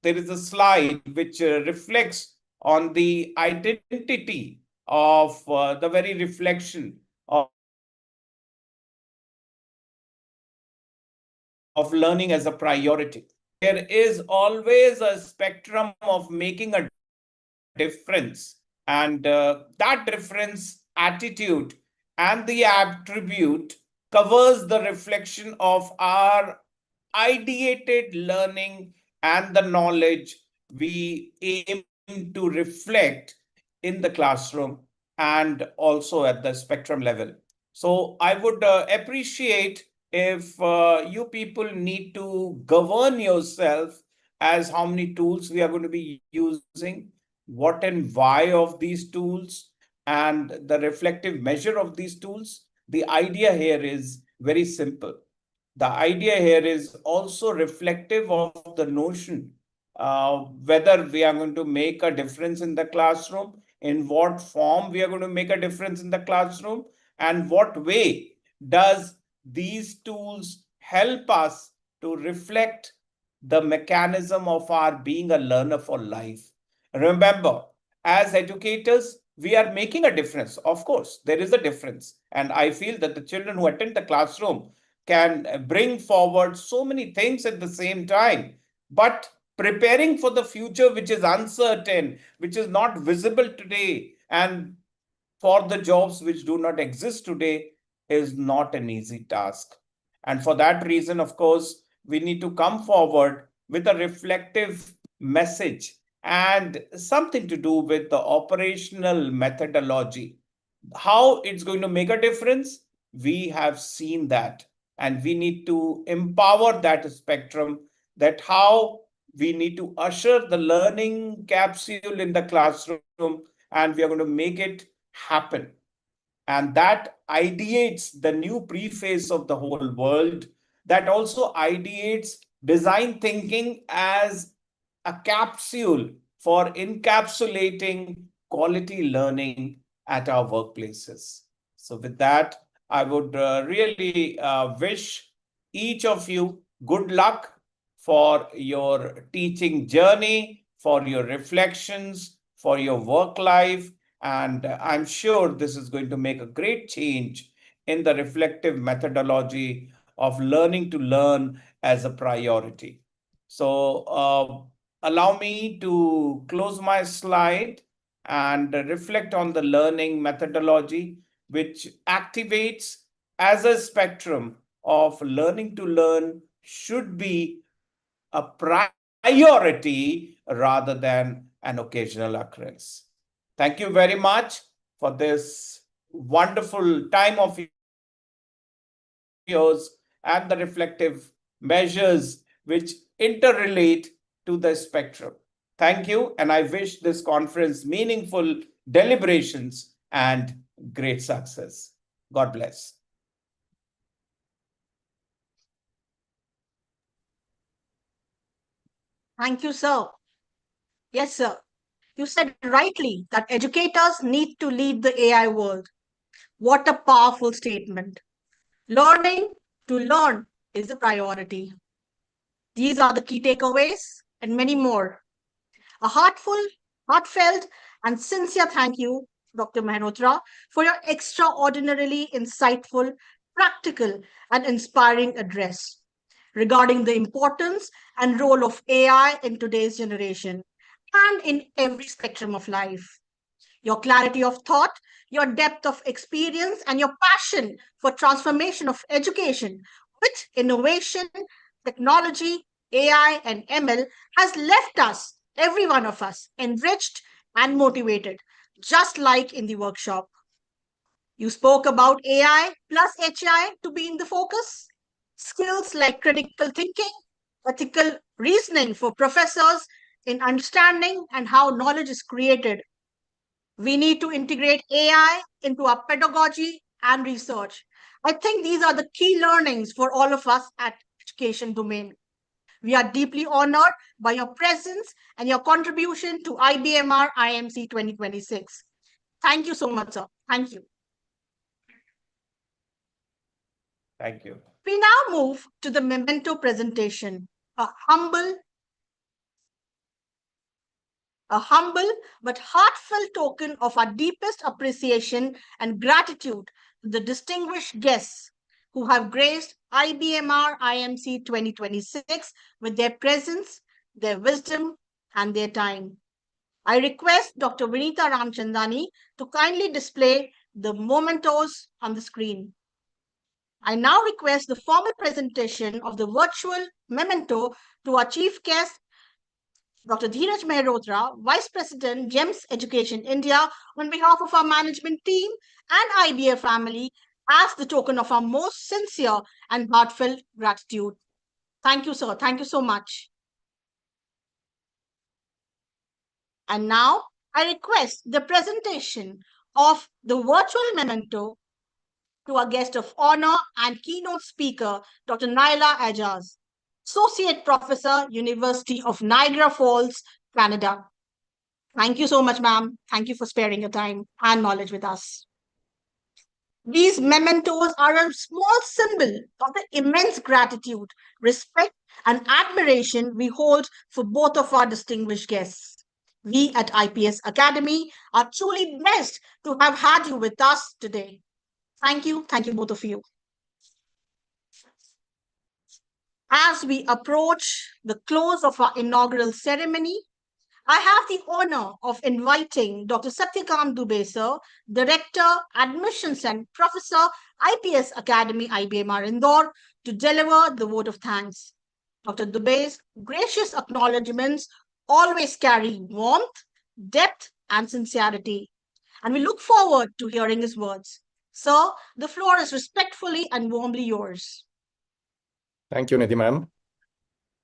is a slide which reflects on the identity of the very reflection of learning as a priority. There is always a spectrum of making a difference, and that difference attitude and the attribute covers the reflection of our ideated learning and the knowledge we aim to reflect in the classroom and also at the spectrum level. So I would appreciate if you people need to govern yourself as how many tools we are going to be using, what and why of these tools, and the reflective measure of these tools. The idea here is very simple. The idea here is also reflective of the notion whether we are going to make a difference in the classroom, in what form we are going to make a difference in the classroom, and what way does these tools help us to reflect the mechanism of our being a learner for life. Remember, as educators, we are making a difference. Of course, there is a difference. And I feel that the children who attend the classroom can bring forward so many things at the same time. But preparing for the future, which is uncertain, which is not visible today, and for the jobs which do not exist today, is not an easy task. And for that reason, of course, we need to come forward with a reflective message and something to do with the operational methodology. How it's going to make a difference, we have seen that. And we need to empower that spectrum, that how we need to usher the learning capsule in the classroom, and we are going to make it happen. And that ideates the new preface of the whole world, that also ideates design thinking as a capsule for encapsulating quality learning at our workplaces. So with that, I would really wish each of you good luck for your teaching journey, for your reflections, for your work life. And I'm sure this is going to make a great change in the reflective methodology of learning to learn as a priority. So allow me to close my slide and reflect on the learning methodology, which activates as a spectrum of learning to learn should be a priority rather than an occasional occurrence. Thank you very much for this wonderful time of yours and the reflective measures which interrelate to the spectrum. Thank you, and I wish this conference meaningful deliberations and great success. God bless. Thank you, sir. Yes, sir. You said rightly that educators need to lead the AI world. What a powerful statement. Learning to learn is a priority. These are the key takeaways and many more. A heartfelt, and sincere thank you, Dr. Mehrotra, for your extraordinarily insightful, practical, and inspiring address regarding the importance and role of AI in today's generation and in every spectrum of life. Your clarity of thought, your depth of experience, and your passion for transformation of education with innovation, technology, AI, and ML has left us, every one of us, enriched and motivated, just like in the workshop. You spoke about AI plus HI to be in the focus. Skills like critical thinking, ethical reasoning for professors in understanding and how knowledge is created. We need to integrate AI into our pedagogy and research. I think these are the key learnings for all of us at education domain. We are deeply honored by your presence and your contribution to IBMR IMC 2026. Thank you so much, sir. Thank you. Thank you. We now move to the memento presentation, a humble but heartfelt token of our deepest appreciation and gratitude to the distinguished guests who have graced IBMR IMC 2026 with their presence, their wisdom, and their time. I request Dr. Vinita Ramchandani to kindly display the mementos on the screen. I now request the formal presentation of the virtual memento to our chief guest, Dr. Dheeraj Mehrotra, Vice President, GEMS Education India, on behalf of our management team and IBA family, as the token of our most sincere and heartfelt gratitude. Thank you, sir. Thank you so much. And now I request the presentation of the virtual memento to our guest of honor and keynote speaker, Dr. Naila Ajaz, Associate Professor, University of Niagara Falls, Canada. Thank you so much, ma'am. Thank you for sparing your time and knowledge with us. These mementos are a small symbol of the immense gratitude, respect, and admiration we hold for both of our distinguished guests. We at IPS Academy are truly blessed to have had you with us today. Thank you, both of you. As we approach the close of our inaugural ceremony, I have the honor of inviting Dr. Satyakam Dubey, sir, Director, Admissions and Professor, IPS Academy, IBMR Indore, to deliver the vote of thanks. Dr. Dubey's gracious acknowledgements always carry warmth, depth, and sincerity, and we look forward to hearing his words. Sir, the floor is respectfully and warmly yours. Thank you, Nidhi ma'am.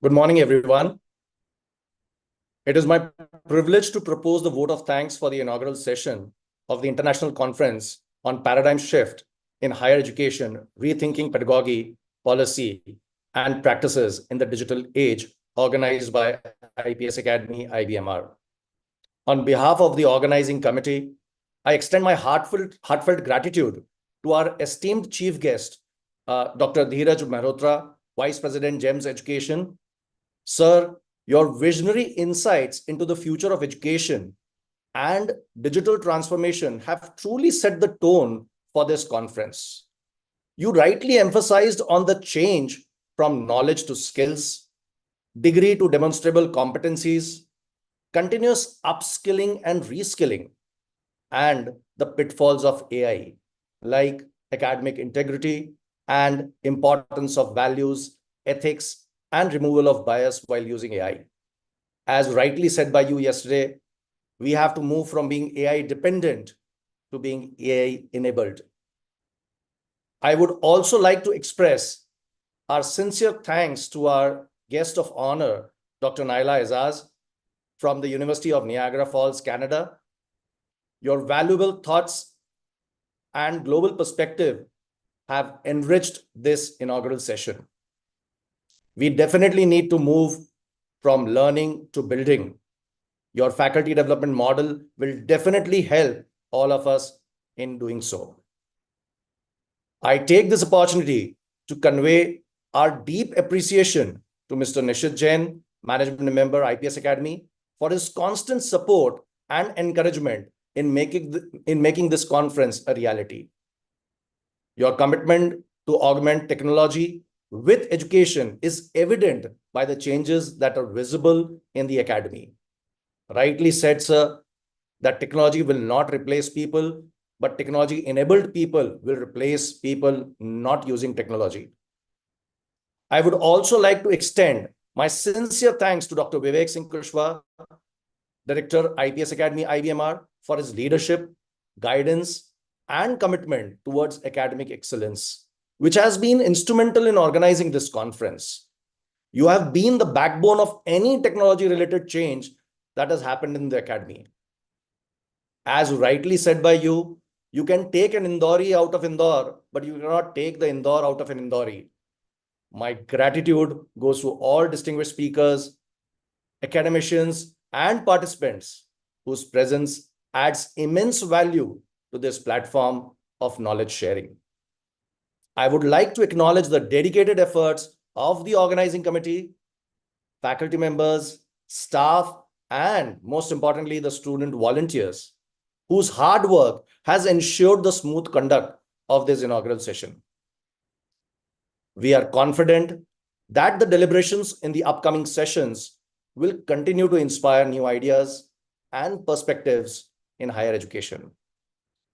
Good morning, everyone. It is my privilege to propose the vote of thanks for the inaugural session of the International Conference on Paradigm Shift in Higher Education, Rethinking Pedagogy, Policy, and Practices in the Digital Age, organized by IPS Academy, IBMR. On behalf of the organizing committee, I extend my heartfelt gratitude to our esteemed chief guest, Dr. Dheeraj Mehrotra, Vice President, GEMS Education. Sir, your visionary insights into the future of education and digital transformation have truly set the tone for this conference. You rightly emphasized on the change from knowledge to skills, degree to demonstrable competencies, continuous upskilling and reskilling, and the pitfalls of AI, like academic integrity and importance of values, ethics, and removal of bias while using AI. As rightly said by you yesterday, we have to move from being AI dependent to being AI enabled. I would also like to express our sincere thanks to our guest of honor, Dr. Naila Azaz from the University of Niagara Falls, Canada. Your valuable thoughts and global perspective have enriched this inaugural session. We definitely need to move from learning to building. Your faculty development model will definitely help all of us in doing so. I take this opportunity to convey our deep appreciation to Mr. Nishit Jain, Management Member, IPS Academy, for his constant support and encouragement in making this conference a reality. Your commitment to augment technology with education is evident by the changes that are visible in the academy. Rightly said, sir, that technology will not replace people, but technology-enabled people will replace people not using technology. I would also like to extend my sincere thanks to Dr. Vivek Singh Kushwaha, Director, IPS Academy, IBMR, for his leadership, guidance, and commitment towards academic excellence, which has been instrumental in organizing this conference. You have been the backbone of any technology-related change that has happened in the academy. As rightly said by you, you can take an Indori out of Indore, but you cannot take the Indore out of an Indori. My gratitude goes to all distinguished speakers, academicians, and participants whose presence adds immense value to this platform of knowledge sharing. I would like to acknowledge the dedicated efforts of the organizing committee, faculty members, staff, and most importantly, the student volunteers, whose hard work has ensured the smooth conduct of this inaugural session. We are confident that the deliberations in the upcoming sessions will continue to inspire new ideas and perspectives in higher education.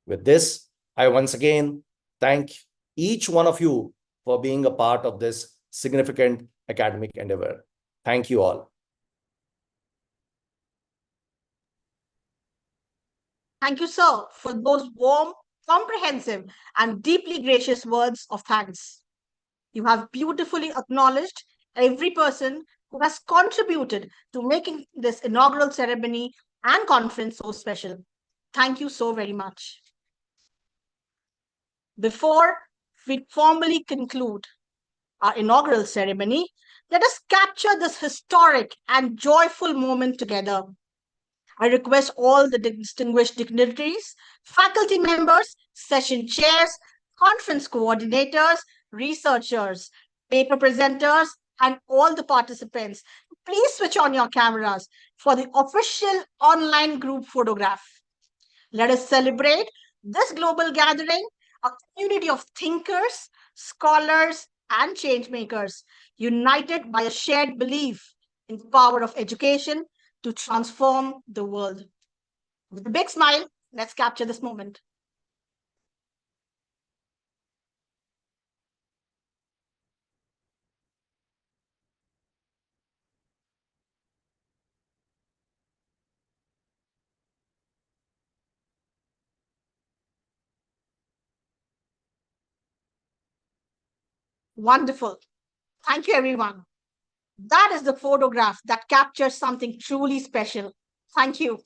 With this, I once again thank each one of you for being a part of this significant academic endeavor. Thank you all. Thank you, sir, for those warm, comprehensive, and deeply gracious words of thanks. You have beautifully acknowledged every person who has contributed to making this inaugural ceremony and conference so special. Thank you so very much. Before we formally conclude our inaugural ceremony, let us capture this historic and joyful moment together. I request all the distinguished dignitaries, faculty members, session chairs, conference coordinators, researchers, paper presenters, and all the participants, please switch on your cameras for the official online group photograph. Let us celebrate this global gathering, a community of thinkers, scholars, and change makers, united by a shared belief in the power of education to transform the world. With a big smile, let's capture this moment. Wonderful. Thank you, everyone. That is the photograph that captures something truly special. Thank you.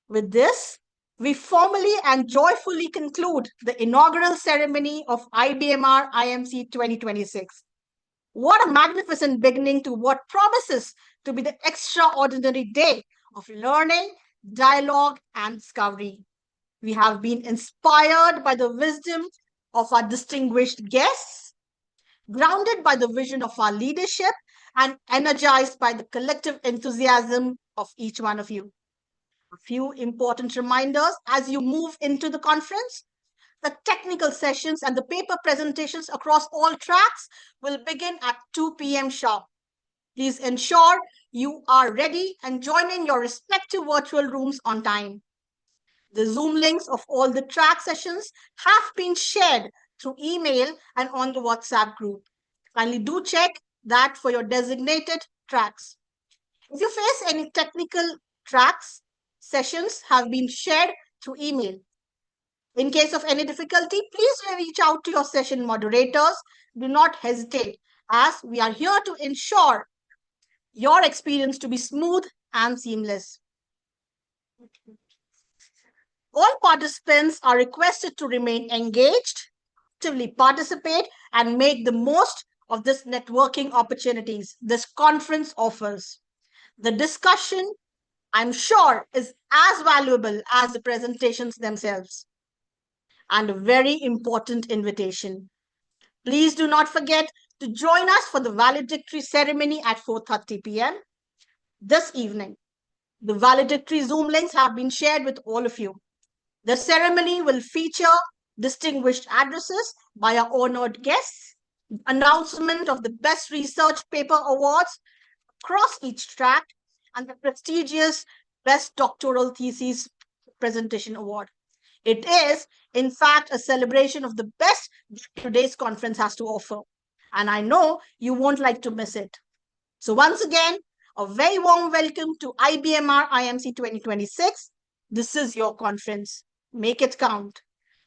With this, we formally and joyfully conclude the inaugural ceremony of IBMR IMC 2026. What a magnificent beginning to what promises to be the extraordinary day of learning, dialogue, and discovery. We have been inspired by the wisdom of our distinguished guests, grounded by the vision of our leadership, and energized by the collective enthusiasm of each one of you. A few important reminders as you move into the conference. The technical sessions and the paper presentations across all tracks will begin at 2 p.m. sharp. Please ensure you are ready and join in your respective virtual rooms on time. The Zoom links of all the track sessions have been shared through email and on the WhatsApp group. Kindly do check that for your designated tracks. If you face any technical tracks, sessions have been shared through email. In case of any difficulty, please reach out to your session moderators. Do not hesitate, as we are here to ensure your experience to be smooth and seamless. All participants are requested to remain engaged, actively participate, and make the most of this networking opportunities this conference offers. The discussion, I'm sure, is as valuable as the presentations themselves. And a very important invitation. Please do not forget to join us for the valedictory ceremony at 4:30 p.m. this evening. The valedictory Zoom links have been shared with all of you. The ceremony will feature distinguished addresses by our honored guests, announcement of the Best Research Paper Awards across each track, and the prestigious Best Doctoral Thesis Presentation Award. It is, in fact, a celebration of the best that today's conference has to offer. And I know you won't like to miss it. So once again, a very warm welcome to IBMR IMC 2026. This is your conference. Make it count.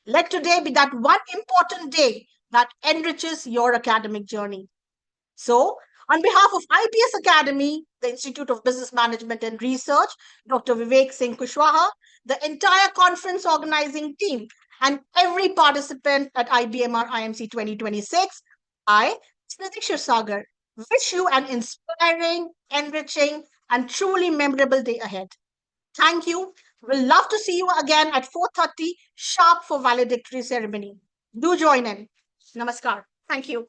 Let today be that one important day that enriches your academic journey. So, on behalf of IPS Academy, the Institute of Business Management and Research, Dr. Vivek Singh Kushwaha, the entire conference organizing team, and every participant at IBMR IMC 2026, I, Snidhi Sagar, wish you an inspiring, enriching, and truly memorable day ahead. Thank you. We'll love to see you again at 4:30 sharp for valedictory ceremony. Do join in. Namaskar. Thank you.